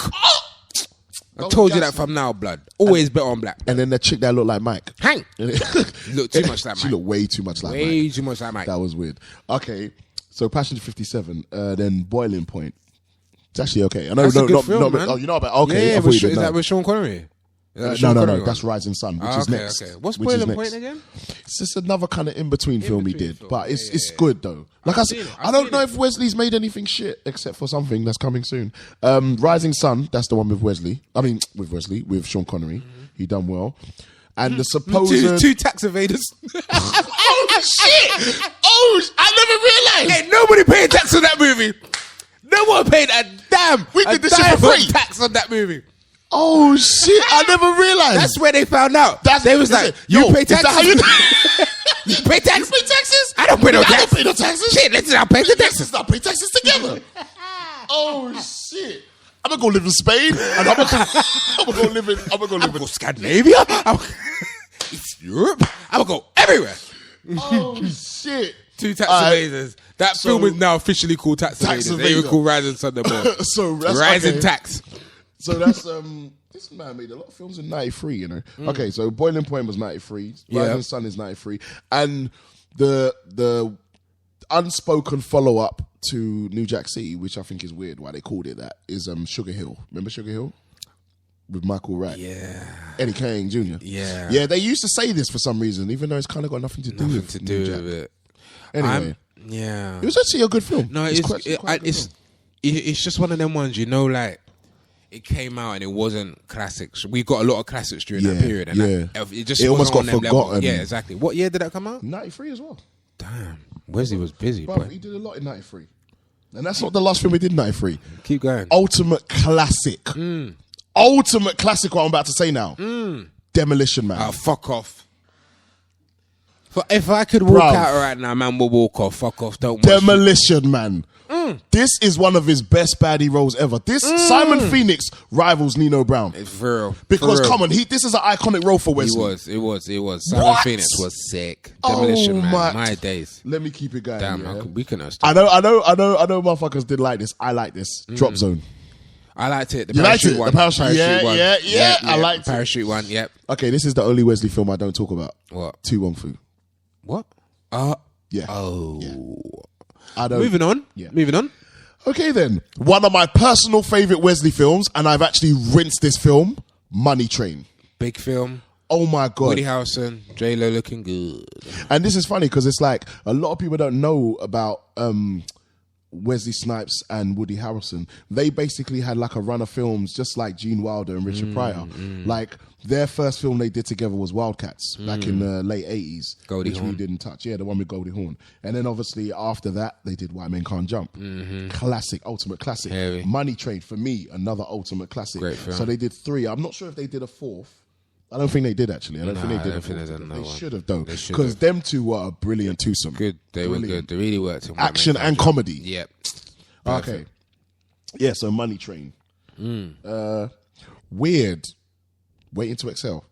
I told you that from now, blood. Always bet on black. And then the chick that looked like Mike. Hang. Look too much like Mike. She looked way too much like Mike. Way too much like Mike. That was weird. Okay, so Passion 57, then Boiling Point. It's actually okay. I know, That's a good film, man. Oh, you know about? Okay, Yeah, I thought you is didn't that know. with Sean Connery? No. That's Rising Sun, which is next. Okay. What's which is Boiling next. Point again? It's just another kind of in-between film he did, film. but it's good though. Like I don't know if Wesley's made anything shit except for something that's coming soon. Rising Sun, that's the one with Wesley. I mean, with Sean Connery. He done well. And the supposed two tax evaders. oh shit! Oh, I never realized. Ain't nobody paying tax on that movie. No one paid a damn. We did this shit for free. Tax on that movie. Oh shit! I never realized. That's where they found out. They was like, yo, you pay is that taxes. how you You pay taxes. You pay taxes? I don't pay no I taxes. don't pay no taxes. Shit, let's not pay the taxes. Let's not pay taxes together. Oh shit! I'm gonna go live in Spain, and I'm gonna go live in Scandinavia. It's Europe. I'm gonna go everywhere. Oh shit! Two tax evaders. That film is now officially called Tax Evaders. They were Evader. called Rising Sun no more. So that's Rising okay. Tax. So that's this man made a lot of films in '93. You know. Okay, so Boiling Point was '93. Rising Sun is '93, and the unspoken follow up to New Jack City, which I think is weird why they called it that, is Sugar Hill. Remember Sugar Hill? With Michael Wright. Yeah. Eddie King Jr. Yeah. Yeah, they used to say this for some reason, even though it's kind of got nothing to do with New Jack. it. Anyway. Yeah. It was actually a good film. No, it's just one of them ones, you know, like, it came out and it wasn't classics. We got a lot of classics during that period. And it almost got on them forgotten. levels. Yeah, exactly. What year did that come out? 93 as well. Damn. Wesley was busy, Bro, boy. he did a lot in 93. And that's not the last film he did in 93. Keep going. Ultimate classic. Ultimate classic, what I'm about to say now. Demolition Man. Oh, fuck off. If I could walk out right now, man will walk off. Fuck off. Don't watch Demolition Man. This is one of his best baddie roles ever. This Simon Phoenix rivals Nino Brown. It's for real. Because for real. come on, this is an iconic role for Wesley. It was. Simon Phoenix was sick. Demolition Man. My days. Let me keep it going. Damn, we can I know, motherfuckers did like this. I like this. Drop Zone. I liked it. The You liked parachute it? one. The parachute, one. yeah. I liked it. Parachute one, yep. Okay, this is the only Wesley film I don't talk about. What? Tu Wong Fu. What? Yeah. Oh. Yeah. I don't. Moving on. Yeah. Moving on. Okay then. One of my personal favourite Wesley films, and I've actually rinsed this film, Money Train. Big film. Oh my God. Woody Harrelson, J-Lo looking good. And this is funny because it's like a lot of people don't know about Wesley Snipes and Woody Harrelson. They basically had like a run of films just like Gene Wilder and Richard Pryor. Like their first film they did together was Wildcats back in the late 80s. Goldie which Hawn. we didn't touch. Yeah, the one with Goldie Hawn. And then obviously after that they did White Men Can't Jump. Classic, ultimate classic. Heavy. Money Train for me, another ultimate classic. Great film. So they did 3. I'm not sure if they did a 4th. I don't think they did actually. I don't think they did. I don't think they did another They one. should have though, They should because have. them two were a brilliant twosome. Good. They were good. They really worked. In Action White Man and Can't Jump. comedy. Yep. Okay. Perfect. Yeah, so Money Train. Weird. Waiting to Excel.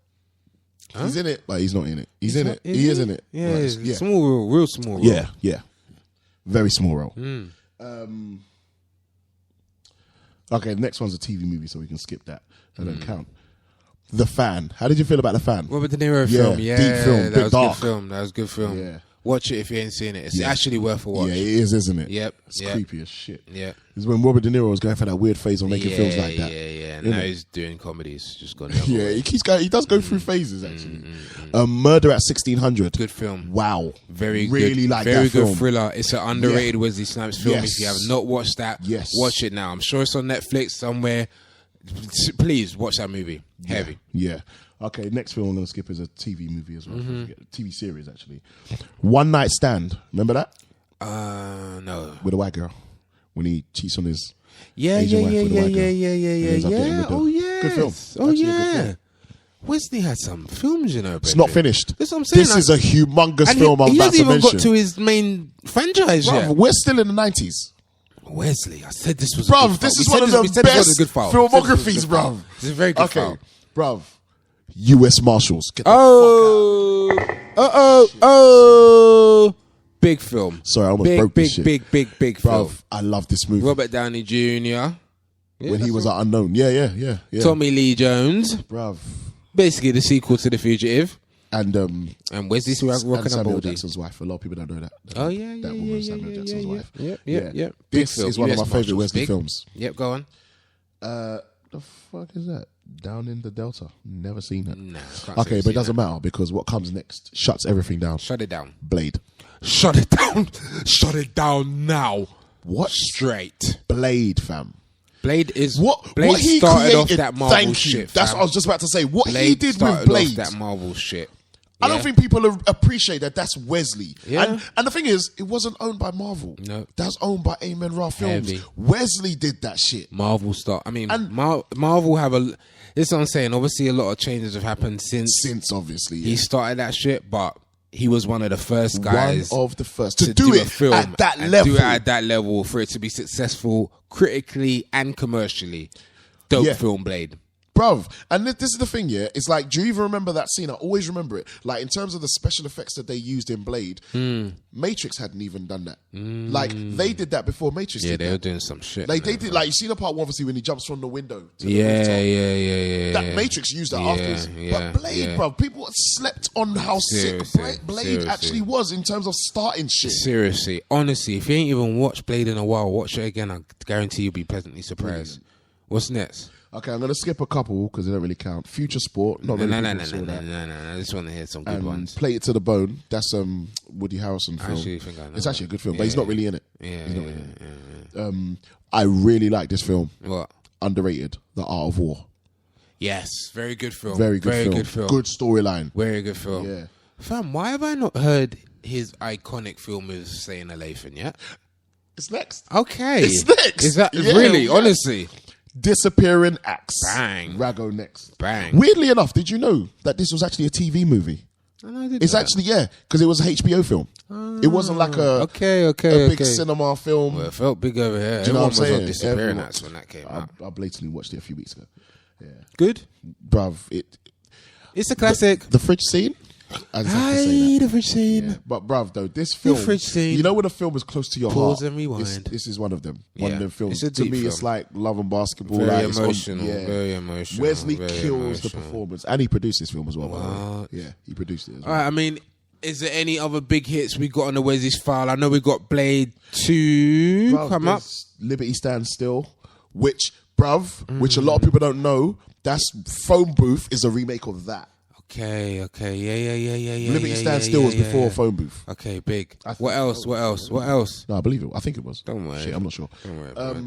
He's in it, but he's not in it. He's in it. He is in it. Yeah, Right. it's small role, real small role. Yeah. Very small role. Okay, the next one's a TV movie, so we can skip that. That don't count. The Fan. How did you feel about The Fan? Robert De Niro film. Yeah, deep film, that bit was dark. good film. That was good film. Yeah. Watch it if you ain't seen it. It's actually worth a watch. Yeah, it is, isn't it? Yep. It's creepy as shit. Yeah. It's when Robert De Niro was going for that weird phase of making films like that. Yeah. Now he's doing comedies. Just gone. Yeah, he keeps going. He does go through phases actually. Murder at 1600. Good film. Wow. Very really good. like Very that film. good thriller. It's an underrated Wesley Snipes film. Yes. If you have not watched that, watch it now. I'm sure it's on Netflix somewhere. Please watch that movie. Heavy. Yeah. Okay, next film I'm going to skip is a TV movie as well. TV series, actually. One Night Stand. Remember that? No. With a white girl. When he cheats on his Yeah. Asian wife with a white girl. Yeah. Oh, yeah. Good film. Oh, Actually a good yeah. film. Wesley had some films, you know. It's not finished. That's what I'm saying. This is a humongous film I'm he about hasn't to even mention. got to his main franchise Bruv, yet. we're still in the 90s. Wesley, I said this was Bruv, a good this file. is We one said of this- we the said this was best a good file. filmographies, bruv. It's a very good Okay, file. bruv. U.S. Marshals. Get the Oh. Big film. Sorry, I almost broke this shit. Big film. Bruv, I love this movie. Robert Downey Jr. When he was at Unknown. Yeah. Tommy Lee Jones. Bruv. Basically the sequel to The Fugitive. And Wesley rocking a Samuel baldy. Jackson's wife. A lot of people don't know that. Oh, yeah. That woman, Samuel Jackson's wife. Yeah. This is one of my favorite Wesley films. Yep, go on. The fuck is that? Down in the Delta. Never seen it. No. Okay, but it doesn't matter because what comes next shuts everything down. Shut it down. Blade. Shut it down. Shut it down now. What? Straight. Blade, fam. Blade is What Blade he started created, off that Marvel thank you. shit. That's fam. what I was just about to say. What Blade he did with started Blade. off that Marvel shit. I don't think people appreciate that that's Wesley. Yeah. And the thing is, it wasn't owned by Marvel. No. That's owned by Amen Ra Films. Heavy. Wesley did that shit. Marvel start. I mean, And- Marvel have a. This is what I'm saying. Obviously, a lot of changes have happened since Obviously, he started that shit, but he was one of the first guys. One of the first to do a it film at that and level. do it at that level for it to be successful critically and commercially. Dope film, Blade. Bruv, and this is the thing, yeah. It's like, do you even remember that scene? I always remember it. Like, in terms of the special effects that they used in Blade, Matrix hadn't even done that. Like, they did that before Matrix Yeah, did they were that. doing some shit. Like, they did, like, you see the part, obviously, when he jumps from the window to the rooftop. Yeah. That Matrix used that afterwards. yeah, But Blade, yeah. bruv, people slept on how Seriously, sick Blade seriously. actually was in terms of starting shit. Seriously, honestly, if you ain't even watched Blade in a while, watch it again. I guarantee you'll be pleasantly surprised. What's next? Okay, I'm going to skip a couple because they don't really count. Future Sport. Not No. many people saw that. I just want to hear some good And ones. Play It to the Bone. That's Woody Harrelson film. I actually think I know It's that. actually a good film, but he's not really in it. Yeah, He's not really in it. I really like this film. What? Underrated. The Art of War. Yes, very good film. Very good film. Good film. Good storyline. Very good film. Yeah. Fam, why have I not heard his iconic film with Saying a Lathan yet? It's next. Okay. It's next. Is that Yeah, really? yeah. Honestly. Disappearing Acts. Bang. Rago next. Bang. Weirdly enough, did you know that this was actually a TV movie? I know I did It's know actually, because it was a HBO film. It wasn't like a big cinema film. Well, it felt big over here. Do you know Everyone what I'm was on saying? Disappearing Everyone- Acts when that came I out. blatantly watched it a few weeks ago. Good. Bruv, It's a classic. the fridge scene? I just have to say that. the fridge scene. Yeah. But bruv, though, this film, fridge scene. you know when a film is close to your Pause heart? and rewind. This is one of them. One Yeah. of them films. It's a To deep me, film. it's like Love and Basketball. Very like, it's on- emotional. yeah. Very emotional. Wesley very kills the emotional. performance, and he produced this film as well. by the way. What? Yeah, he produced it as All well. right, I mean, is there any other big hits we got on the Wesley's file? I know we got Blade 2 Bruv, come up. there's Liberty Stands Still, which a lot of people don't know. That's Phone Booth is a remake of that. Okay, yeah. Liberty Stands Still was before Phone Booth. Okay, big. I think What else? No, I believe it. I think it was. Don't worry. Shit, I'm not sure. Don't worry about it.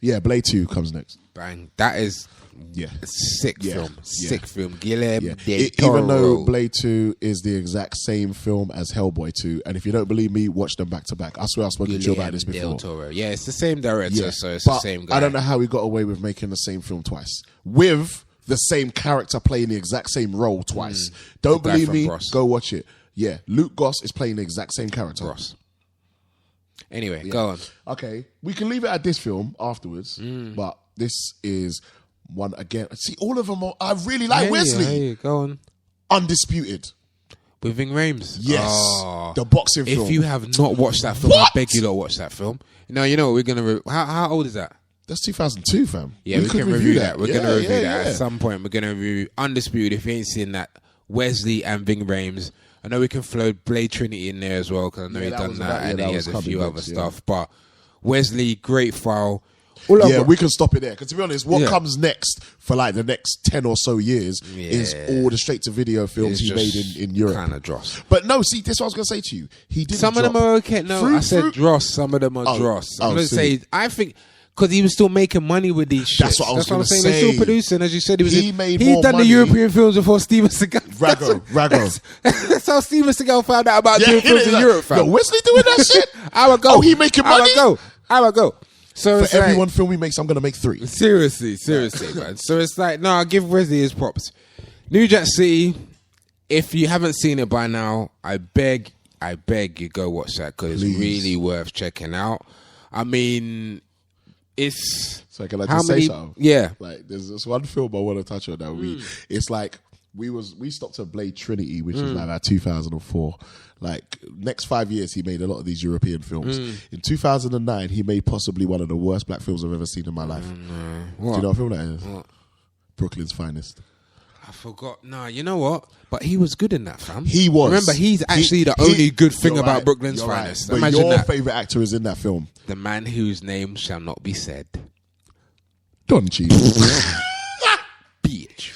Yeah, Blade 2 comes next. Bang. That is Yeah. a sick Yeah. film. Yeah. Sick film. Guillermo Yeah. del Even though Toro. Blade 2 is the exact same film as Hellboy 2, and if you don't believe me, watch them back to back. I swear I've spoken to you about this Guillermo before. del Toro. Yeah, it's the same director, so it's but the same guy. I don't know how he got away with making the same film twice. With the same character playing the exact same role twice. Don't The guy believe from me? Ross. Go watch it. Yeah, Luke Goss is playing the exact same character. Ross. Anyway, go on. Okay, we can leave it at this film afterwards, Mm. but this is one again. See, all of them are, I really like Wesley. Hey, go on. Undisputed. With Ving Rhames. Yes. Oh. The boxing film. If you have not watched that film, What? I beg you to watch that film. Now, you know what we're going to... How old is that? That's 2002, fam. Yeah, we could can review that. We're Yeah, going to review yeah, that. yeah. At some point, we're going to review Undisputed. If you ain't seen that, Wesley and Ving Rhames. I know we can throw Blade Trinity in there as well, because I know Yeah, he that done was that, about- yeah, and that then he was has a few coming other next, yeah. stuff. But Wesley, great file. All I've Yeah, got- we can stop it there. Because to be honest, what Yeah. comes next for like the next 10 or so years is Yeah. all the straight-to-video films It's he made just in Europe. kind of dross. But no, see, this is what I was going to say to you. He didn't Some of them drop- are okay. No, Through- I said through- dross. Some of them are Oh, dross. oh, I'm going to silly. say, I think, because he was still making money with these shit. That's what I was I'm gonna saying. They're say. still producing, as you said. He made He'd more done money- the European films before Steven Seagal. Rago. That's how Steven Seagal found out about Yeah, doing films he's in like, Europe, fam. yo, Wesley doing that shit? I would go. Oh, he making money? I would go. So For it's every like, one film he makes, I'm going to make 3. seriously, man. So it's like, no, I'll give Wesley his props. New Jack City, if you haven't seen it by now, I beg you go watch that, because it's Please. really worth checking out. I mean, it's... So can I how just many? say something? Yeah. Like, there's this one film I want to touch on that it's like, we stopped at Blade Trinity, which was like about 2004. Like, next 5 years, he made a lot of these European films. In 2009, he made possibly one of the worst black films I've ever seen in my life. Do What? you know what film that is? What? Brooklyn's Finest. I forgot. No, you know what? But he was good in that, fam. He was. Remember, he's actually the only good thing You're about right, Brooklyn's you're right. Finest. But Imagine your that. favorite actor is in that film. The man whose name shall not be said. Don Cheadle. Bitch.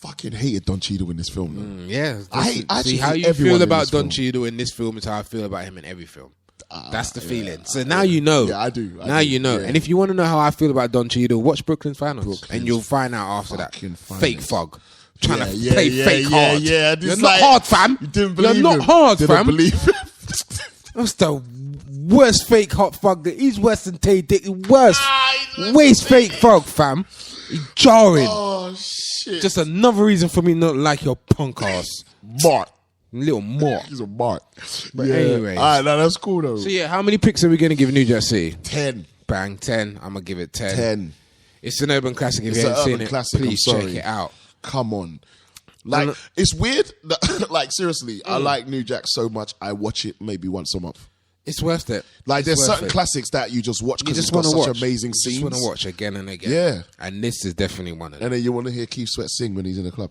Fucking hated Don Cheadle in this film. Though. Yeah. I actually see how hate you everyone feel in about this Don film. Cheadle in this film is how I feel about him in every film. That's the feeling. So now you know. Yeah, I do. Now you know. Yeah. And if you want to know how I feel about Don Cheadle, watch Brooklyn's Finals. Brooklyn's and you'll find out after that. fucking Fake Finals. fog. Trying to play fake yeah, hard. Yeah, You're just not like, hard, fam. You didn't believe You're not him. hard, Didn't fam. believe him. That's the worst fake hot fog. He's worse than Tay Dick. Worse. Waste fake fog, fam. Jarring. Oh shit! Just another reason for me not to like your punk ass. Mark. Little more. He's a Mark. But yeah. anyways. All right, no, that's cool though. So yeah, how many picks are we going to give New Jack City? 10. Bang, 10. I'm going to give it 10. 10. It's an urban classic. If It's you an haven't seen urban it, classic, please I'm check sorry. it out. Come on. Like, And- it's weird. That, like, seriously, I like New Jack so much, I watch it maybe once a month. It's worth it. Like, It's there's worth certain it. classics that you just watch You because it's just got want to such watch. amazing You scenes. just want to watch again and again. Yeah. And this is definitely one of them. And then you want to hear Keith Sweat sing when he's in the club.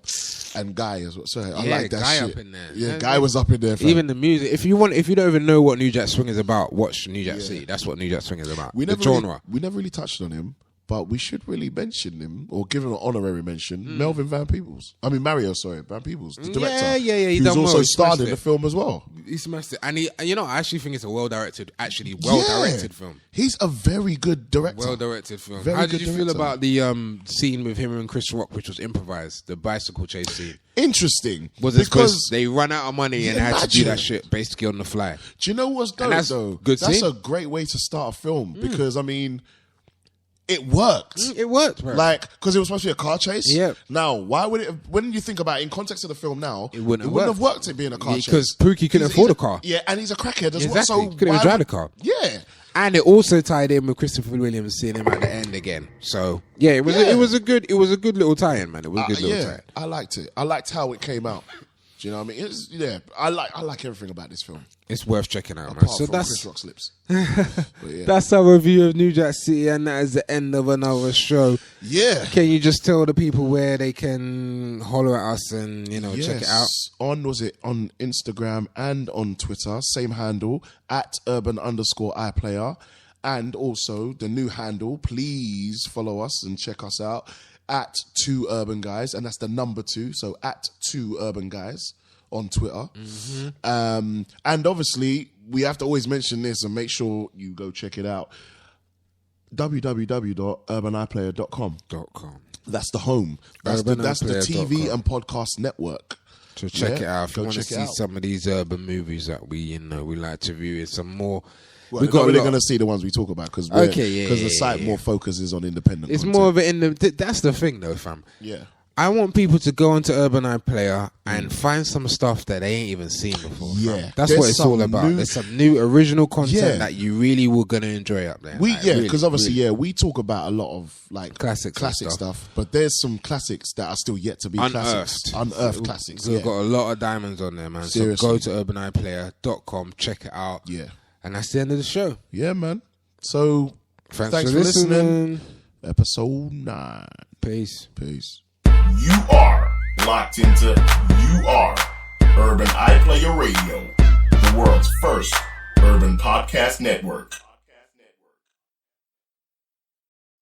And Guy as well. Sorry, I Yeah, like that Guy shit. up in there. Yeah, Yeah, Guy yeah. was up in there. Fam. Even the music. If you don't even know what New Jack Swing is about, watch New Jack City. That's what New Jack Swing is about. we The never genre. Really, we never really touched on him, but we should really mention him or give him an honorary mention. Melvin Van Peebles. I mean Mario, sorry, Van Peebles, the director. Yeah. He who's done well. also He starred smashed in it. the film as well. He smashed it. And I actually think it's a well-directed Yeah. film. He's a very good director. Well-directed film. Very How did good you feel director. about the scene with him and Chris Rock, which was improvised, the bicycle chase scene? Interesting. Was it because because they run out of money and Yeah, had to do that imagine. shit basically on the fly? do you know what's dope that's though? good That's scene. a great way to start a film because I mean, it worked. It worked, bro. Like, because it was supposed to be a car chase. Yeah. Now, why would it? When you think about it in context of the film now, It wouldn't have have worked it being a car chase Because Pookie couldn't afford a car. Yeah, and he's a crackhead as well. Exactly. So Couldn't even why drive would- the car. Yeah. And it also tied in with Christopher Williams seeing him at the end again. So yeah, it was Yeah. it was a good little tie-in, man. It was a good little Yeah, tie-in. I liked it. I liked how it came out. Do you know what I mean? I like everything about this film. It's worth checking out, man. Apart So from that's Chris Rock's lips. But yeah. that's our review of New Jack City, and that is the end of another show. Yeah. Can you just tell the people where they can holler at us and check it out? On Instagram and on Twitter, same handle at urban_iPlayer, and also the new handle. Please follow us and check us out at 2 Urban Guys, and that's the number 2. So at 2 Urban Guys on Twitter. And obviously we have to always mention this and make sure you go check it out. www.urbaniplayer.com. That's the home. That's the TV and podcast network. So check it out if go you want to check it see out. some of these urban movies that we like to view. It's some more. Well, we we're got not a really lot. going to see the ones we talk about because the site more focuses on independent. It's content. more of it in the. That's the thing, though, fam. Yeah. I want people to go onto Urban iPlayer and find some stuff that they ain't even seen before. fam. Yeah. That's There's what it's all some about. new- There's some new original content Yeah. that you really were gonna enjoy up there. Like, really, Because obviously, really. we talk about a lot of like Classics and classic stuff. stuff, but there's some classics that are still yet to be classics, unearthed classics. We've Yeah, got a lot of diamonds on there, man. Seriously. So go to urbaniplayer.com, check it out. Yeah. And that's the end of the show. yeah, man. So Thanks for listening. Episode 9. Peace. Peace. You are locked into You Are Urban iPlayer Radio, the world's first urban podcast network.